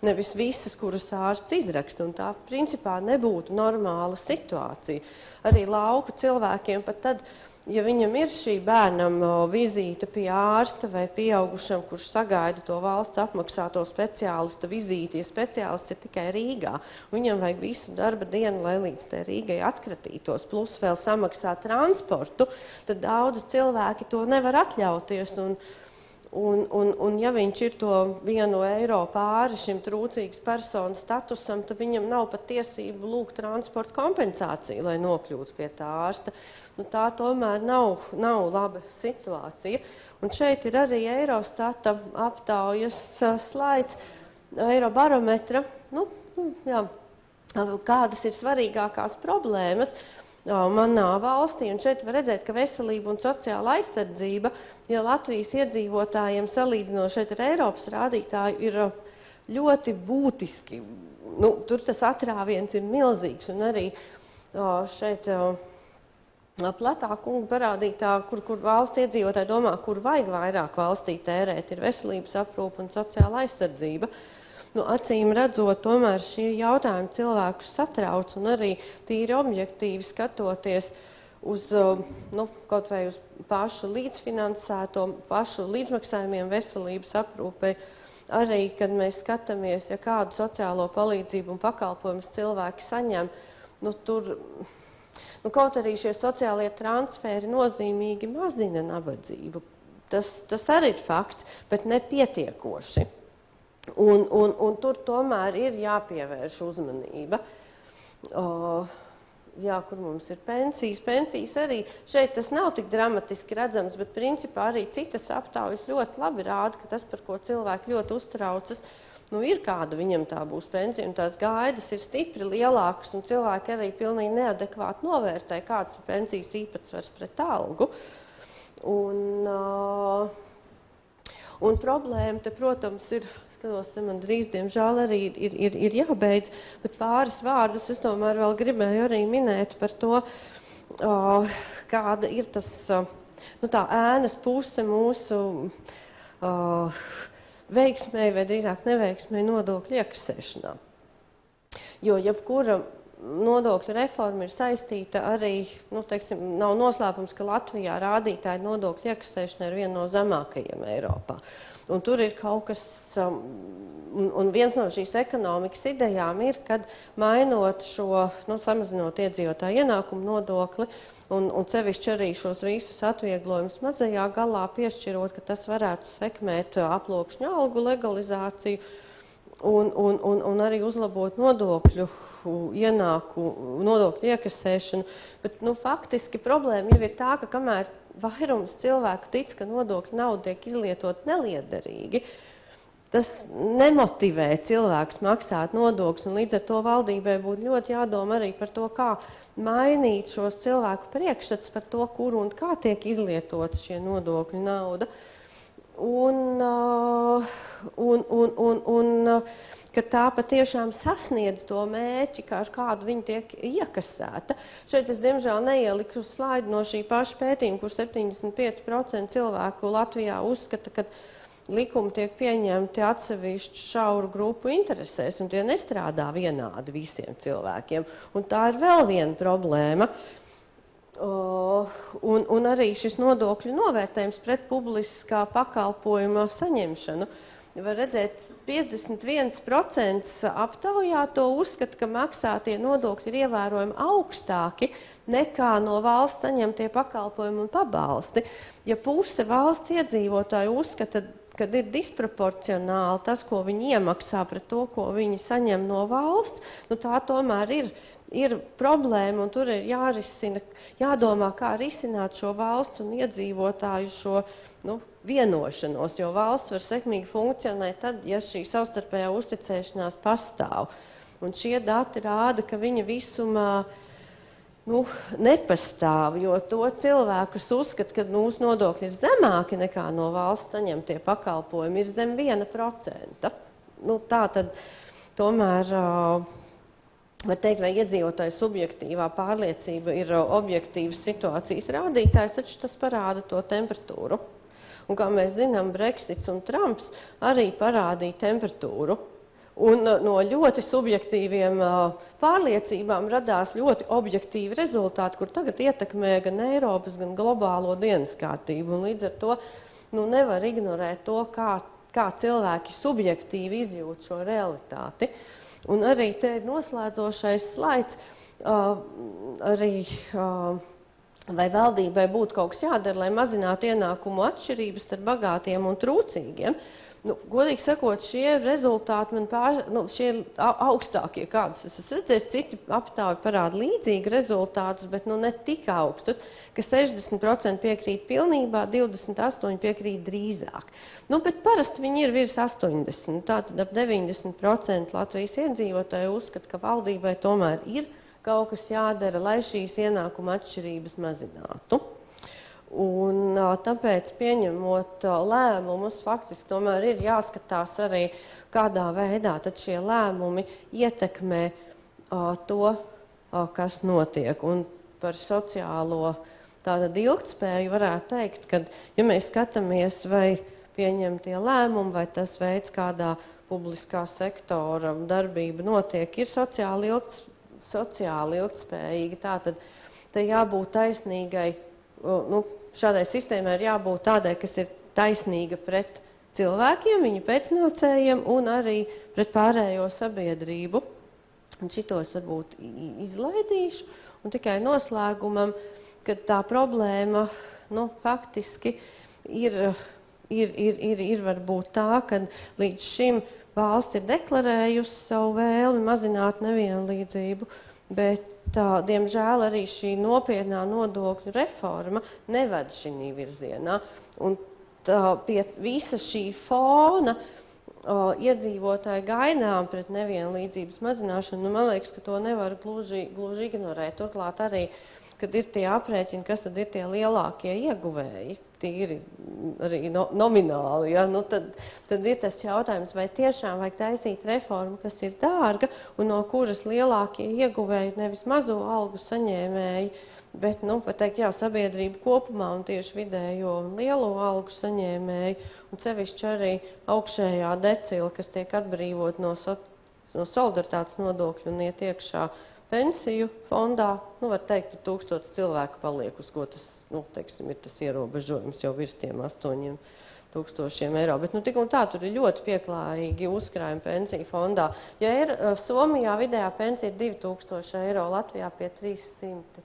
nevis visas, kuras ārsts izraksta. Un tā principā nebūtu normāla situācija. Arī lauku cilvēkiem pat tad, ja viņam ir šī bērnam vizīte pie ārsta vai pieaugušam, kurš sagaida to valsts apmaksāto speciālista vizīti, ja speciālists ir tikai Rīgā, viņam vajag visu darba dienu, lai līdz te Rīgai atkratītos, plus vēl samaksā transportu, tad daudzi cilvēki to nevar atļauties. Un ja viņš ir to 1 eiro pāri šim trūcīgas personas statusam, tad viņam nav pat tiesību lūgt transporta kompensāciju, lai nokļūtu pie tā ārsta. Tā tomēr nav laba situācija. Un šeit ir arī Eurostata aptaujas slaids, Eirobarometra, kādas ir svarīgākās problēmas manā valstī. Un šeit var redzēt, ka veselība un sociāla aizsardzība, ja Latvijas iedzīvotājiem salīdzinot šeit ar Eiropas rādītāju, ir ļoti būtiski. Tur tas atrāviens ir milzīgs, un arī šeit platā kunga parādītā, kur valsts iedzīvotāji domā, kur vajag vairāk valstī tērēt, ir veselības aprūpe un sociāla aizsardzība. Acīm redzot, tomēr šie jautājumi cilvēkus satrauc, un arī tīri objektīvi skatoties uz, kaut vai uz pašu līdzfinansēto, pašu līdzmaksājumiem veselības aprūpei, arī, kad mēs skatāmies, ja kādu sociālo palīdzību un pakalpojumus cilvēki saņem, tur kaut arī šie sociālie transferi nozīmīgi mazina nabadzību. Tas arī ir fakts, bet nepietiekoši. Un tur tomēr ir jāpievērš uzmanība. Kur mums ir pensijas. Pensijas arī šeit tas nav tik dramatiski redzams, bet principā arī citas aptaujas ļoti labi rāda, ka tas, par ko cilvēki ļoti uztraucas, ir kāda viņam tā būs pensija, un tās gaidas ir stipri lielākas, un cilvēki arī pilnīgi neadekvāti novērtē, kāds ir pensijas īpatsvars pret algu. Un problēma te, protams, ir skatos, te man drīz, diemžēl, arī ir jābeidz, bet pāris vārdus es tomēr vēl gribēju arī minēt par to, kāda ir tas, tā ēnas puse mūsu veiksmēji vai drīzāk neveiksmēji nodokļu iekasēšanā. Jo jebkura nodokļu reforma ir saistīta arī, teiksim, nav noslēpums, ka Latvijā rādītāji nodokļu iekasēšana ir viena no zemākajiem Eiropā. Un tur ir kaut kas, un viens no šīs ekonomikas idejām ir, kad mainot šo, samazinot iedzīvotāju ienākumu nodokli, un sevišķi arī šos visus atvieglojumus mazajā galā piešķirot, ka tas varētu sekmēt aploksņu algu legalizāciju un arī uzlabot nodokļu iekasēšanu. Bet, faktiski problēma jau ir tā, ka kamēr vairums cilvēku tic, ka nodokļu nauda tiek izlietot neliederīgi, tas nemotivē cilvēkus maksāt nodokļus, un līdz ar to valdībai būtu ļoti jādomā arī par to, kā mainīt šos cilvēku priekšstats par to, kur un kā tiek izlietots šie nodokļu nauda. Ka tā patiešām sasniedz to mērķi, ar kādu viņi tiek iekasēta. Šeit es, diemžēl, neieliku slaidu no šī paša pētījuma, kur 75% cilvēku Latvijā uzskata, ka likumi tiek pieņemti atsevišķu šauru grupu interesēs, un tie nestrādā vienādi visiem cilvēkiem. Un tā ir vēl viena problēma. Un arī šis nodokļu novērtējums pret publiskā pakalpojuma saņemšanu. Var redzēt, 51% aptaujā to uzskata, ka maksātie nodokļi ir ievērojami augstāki nekā no valsts saņemtie pakalpojumi un pabalsti. Ja puse valsts iedzīvotāju uzskata, kad ir disproporcionāli tas, ko viņi iemaksā pret to, ko viņi saņem no valsts, tā tomēr ir problēma, un tur ir jādomā, kā risināt šo valsts un iedzīvotāju šo vienošanos, jo valsts var sekmīgi funkcionēt tad, ja šī savstarpējā uzticēšanās pastāv. Un šie dati rāda, ka viņa visumā nepastāv, jo to cilvēkus uzskata, ka mūsu nodokļi ir zemāki nekā no valsts saņemtie pakalpojumi, ir zem 1%. Tā tad tomēr var teikt, vai iedzīvotāju subjektīvā pārliecība ir objektīvas situācijas rādītājs, taču tas parāda to temperatūru. Un, kā mēs zinām, Brexits un Trumps arī parādīja temperatūru. Un no ļoti subjektīviem pārliecībām radās ļoti objektīvi rezultāti, kur tagad ietekmē gan Eiropas, gan globālo dienas kārtību. Un līdz ar to nevar ignorēt to, kā cilvēki subjektīvi izjūt šo realitāti. Un arī te ir noslēdzošais slaids, vai valdībai būtu kaut kas jādara, lai mazinātu ienākumu atšķirības starp bagātiem un trūcīgiem. Godīgi sakot, šie rezultāti šie augstākie, kādus es esmu redzējis, citi aptāvi parāda līdzīgi rezultātus, bet ne tik augstus, ka 60% piekrīt pilnībā, 28% piekrīt drīzāk. Bet parasti viņi ir virs 80%, tātad ap 90% Latvijas iedzīvotāji uzskata, ka valdībai tomēr ir kaut kas jādara, lai šīs ienākuma atšķirības mazinātu. Un tāpēc, pieņemot lēmumus, faktiski tomēr ir jāskatās arī, kādā veidā tad šie lēmumi ietekmē to, kas notiek. Un par sociālo tātad ilgtspēju varētu teikt, ka, ja mēs skatāmies, vai pieņemtie lēmumi, vai tas veids, kādā publiskā sektora darbība notiek, ir sociāli ilgtspējīgi. Tātad te jābūt taisnīgai, šādai sistēmai ir jābūt tādai, kas ir taisnīga pret cilvēkiem, viņu pēcnācējiem un arī pret pārējo sabiedrību. Un šitos varbūt izlaidīšu. Un tikai noslēgumam, kad tā problēma, faktiski ir varbūt tā, ka līdz šim valsts ir deklarējusi savu vēlmi mazināt nevienlīdzību, bet, diemžēl, arī šī nopietnā nodokļu reforma neved šī virzienā. Un pie visa šī fona iedzīvotāju gaidām pret nevienlīdzības mazināšanu, man liekas, ka to nevar gluži ignorēt. Turklāt arī kad ir tie aprēķini, kas tad ir tie lielākie ieguvēji, tīri arī nomināli, ja? Nu, tad ir tas jautājums, vai tiešām vajag taisīt reformu, kas ir dārga un no kuras lielākie ieguvēji nevis mazo algu saņēmēji, bet, pat teikt, jā, sabiedrība kopumā un tieši vidējo un lielo algu saņēmēji, un sevišķi arī augšējā decila, kas tiek atbrīvot no solidaritātes nodokļu un iet iekšā pensiju fondā, var teikt, 1000 cilvēku paliek, uz ko tas, teiksim, ir tas ierobežojums jau virs tiem 8000 eiro. Bet, tik un tā, tur ir ļoti pieklājīgi uzkrājumi pensiju fondā. Ja ir Somijā vidējā pensija ir 2000 eiro, Latvijā pie 300.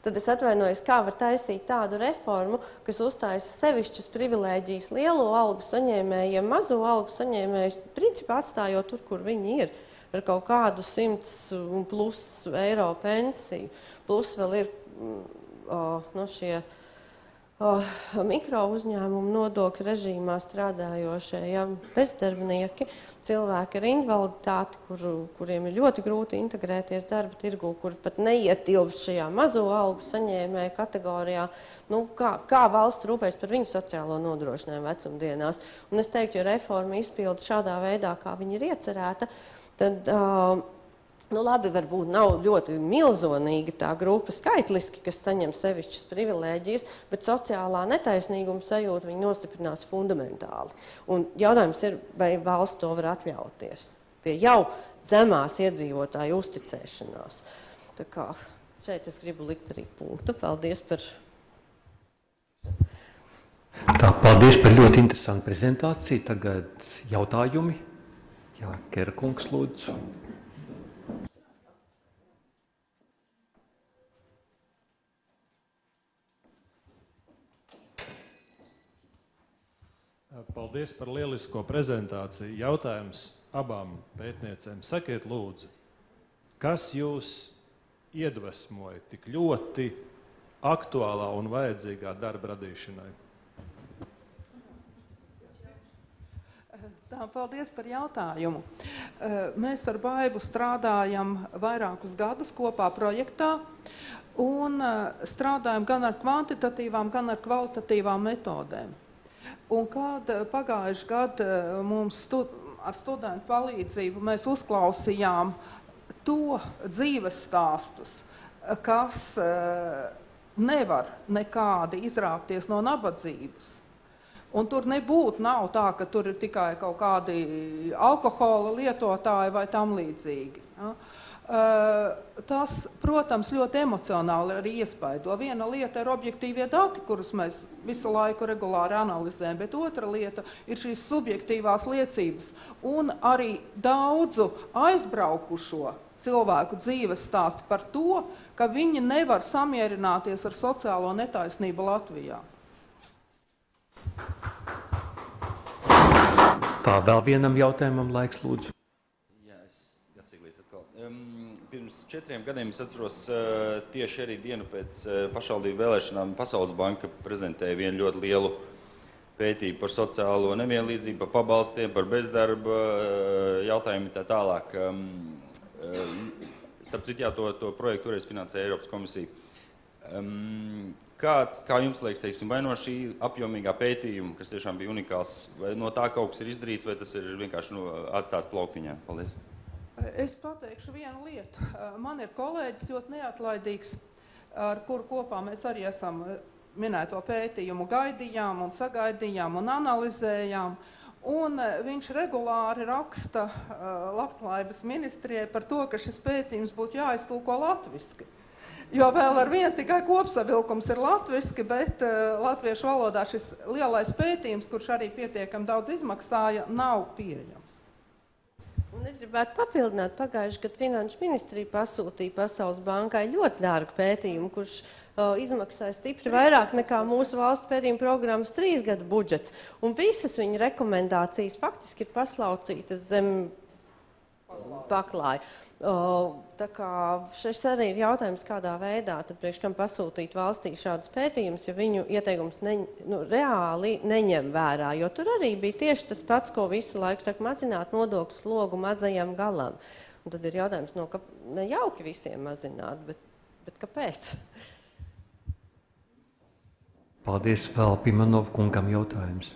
Tad es atvainojos, kā var taisīt tādu reformu, kas uzstājas sevišķas privilēģijas lielo algu saņēmējiem, mazo algu saņēmējus, principā atstājot tur, kur viņi ir, ar kaut kādu 100 un plus eiro pensiju. Plus vēl ir šie mikro uzņēmumu nodokļu režīmā strādājošie, ja, bezdarbnieki, cilvēki ar invaliditāti, kuriem ir ļoti grūti integrēties darba tirgu, kuri pat neietilps šajā mazo algu saņēmēju kategorijā, kā valsts rūpēs par viņu sociālo nodrošinājumu vecumdienās. Un es teiktu, ja reforma izpilda šādā veidā, kā viņa ir iecerēta, tad labi, varbūt nav ļoti milzonīga tā grupa skaitliski, kas saņem sevišķas privilēģijas, bet sociālā netaisnīguma sajūta viņi nostiprinās fundamentāli. Un jautājums ir, vai valsts to var atļauties pie jau zemās iedzīvotāju uzticēšanās. Tā kā šeit es gribu likt arī punktu. Paldies par... Tā, paldies par ļoti interesantu prezentāciju. Tagad jautājumi. Jā, Kera kungs, lūdzu. Paldies par lielisko prezentāciju. Jautājums abām pētniecēm. Sakiet, lūdzu, kas jūs iedvesmoja tik ļoti aktuālā un vajadzīgā darba radīšanai? Tā, paldies par jautājumu. Mēs ar Baibu strādājam vairākus gadus kopā projektā un strādājam gan ar kvantitatīvām, gan ar kvalitatīvām metodēm. Un kad pagājuši gadu mums ar studentu palīdzību mēs uzklausījām to dzīves stāstus, kas nevar nekādi izrāpties no nabadzības. Un tur nav tā, ka tur ir tikai kaut kādi alkohola lietotāji vai tam līdzīgi. Ja? Tas, protams, ļoti emocionāli arī iespaido. Viena lieta ir objektīvie dati, kurus mēs visu laiku regulāri analizējam, bet otra lieta ir šīs subjektīvās liecības un arī daudzu aizbraukušo cilvēku dzīves stāsti par to, ka viņi nevar samierināties ar sociālo netaisnību Latvijā. Tā, vēl vienam jautājumam laiks, lūdzu. Pirms 4 gadiem es atceros tieši arī dienu pēc pašvaldību vēlēšanām Pasaules banka prezentēja vienu ļoti lielu pētījumu par sociālo nevienlīdzību, par pabalstiem, par bezdarba jautājumiem tā tālāk. Starp citu, jā, to projektu toreiz finansēja Eiropas komisija. Kā jums liekas, teiksim, vai no šī apjomīgā pētījuma, kas tiešām bija unikāls, vai no tā kaut kas ir izdarīts, vai tas ir vienkārši atstāts plauktiņā? Paldies. Es pateikšu vienu lietu. Man ir kolēģis ļoti neatlaidīgs, ar kuru kopā mēs arī esam minēto pētījumu gaidījām un sagaidījām un analizējām. Un viņš regulāri raksta Labklājības ministrijai par to, ka šis pētījums būtu jāiztulko latviski. Jo vēl ar vienu tikai kopsavilkums ir latviski, bet latviešu valodā šis lielais pētījums, kurš arī pietiekami daudz izmaksāja, nav pieejams. Un es gribētu papildināt, pagājuši, kad Finanšu ministrija pasūtīja Pasaules bankai ļoti dārgu pētījumu, kurš izmaksāja stipri vairāk nekā mūsu valsts pētījuma programmas 3 gadu budžets. Un visas viņa rekomendācijas faktiski ir paslaucītas zem paklāja. Tā kā šis arī ir jautājums, kādā veidā tad priekš kam pasūtīt valstī šādas pētījumus, ja viņu ieteikums reāli neņem vērā. Jo tur arī bija tieši tas pats, ko visu laiku saka, mazināt nodokļu slogu mazajam galam. Un tad ir jautājums, ka ne jauki visiem mazināt, bet bet kāpēc? Paldies, vēl Pimanov kungam jautājums.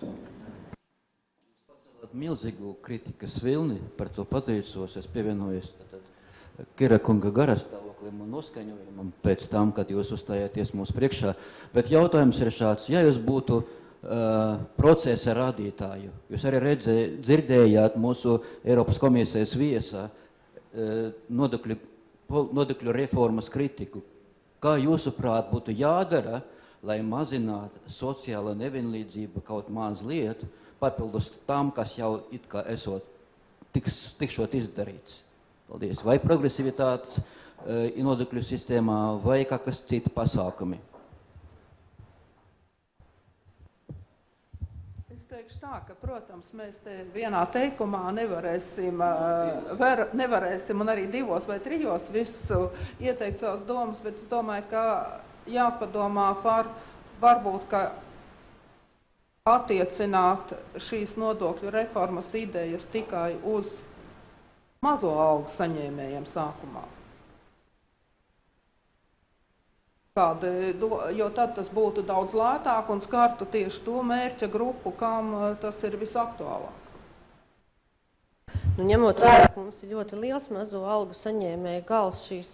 Milzīgu kritikas vilni, par to pateicos, es pievienojos Kira kunga garastāvoklim un noskaņojumam pēc tam, kad jūs uzstājāties mūsu priekšā. Bet jautājums ir šāds, ja jūs būtu procesa rādītāju, jūs arī dzirdējāt mūsu Eiropas komisijas viesā nodokļu reformas kritiku, kā jūsuprāt būtu jādara, lai mazinātu sociālo nevienlīdzību kaut mazliet, papildus tam, kas jau it kā esot tikšot izdarīts. Paldies. Vai progresivitātes nodokļu sistēmā, vai kākas citi pasākumi? Es teikšu tā, ka, protams, mēs te vienā teikumā nevarēsim un arī 2 vai 3 visu ieteikt savas domas, bet es domāju, ka jāpadomā par varbūt, ka attiecināt šīs nodokļu reformas idejas tikai uz mazo algu saņēmējiem sākumā. Jo tad tas būtu daudz lētāk un skartu tieši to mērķa grupu, kam tas ir visaktuālāk. Ņemot vērā, ka mums ir ļoti liels mazo algu saņēmēju gals šīs,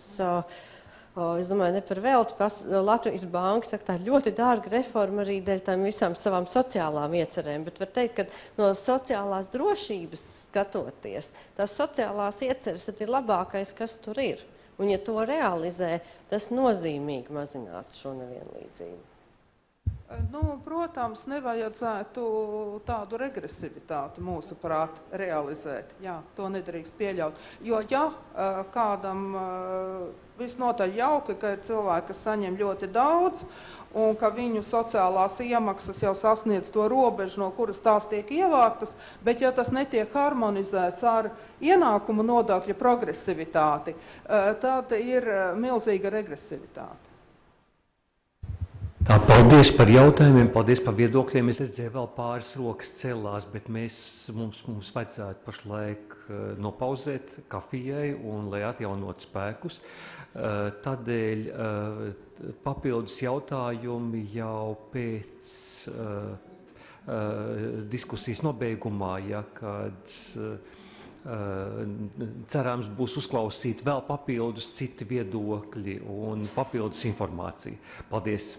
es domāju, ne par velti, Latvijas Banka saka, tā ļoti dārga reforma arī dēļ tām visām savām sociālām iecerēm, bet var teikt, ka no sociālās drošības skatoties, tās sociālās ieceres ir labākais, kas tur ir. Un ja to realizē, tas nozīmīgi mazinātu šo nevienlīdzību. Protams, nevajadzētu tādu regresivitāti mūsuprāt realizēt. Jā, to nedrīkst pieļaut. Jo, ja kādam visnotaļ jauki, ka ir cilvēki, kas saņem ļoti daudz, un ka viņu sociālās iemaksas jau sasniedz to robežu, no kuras tās tiek ievāktas, bet ja tas netiek harmonizēts ar ienākumu nodokļa progresivitāti, tad ir milzīga regresivitāte. Tā, paldies par jautājumiem, paldies par viedokļiem. Es redzēju, vēl pāris rokas celās, bet mums vajadzētu pašlaik nopauzēt kafijai un lai atjaunot spēkus. Tādēļ papildus jautājumi jau pēc diskusijas nobeigumā, ja, kad cerams būs uzklausīt vēl papildus citi viedokļi un papildus informācija. Paldies!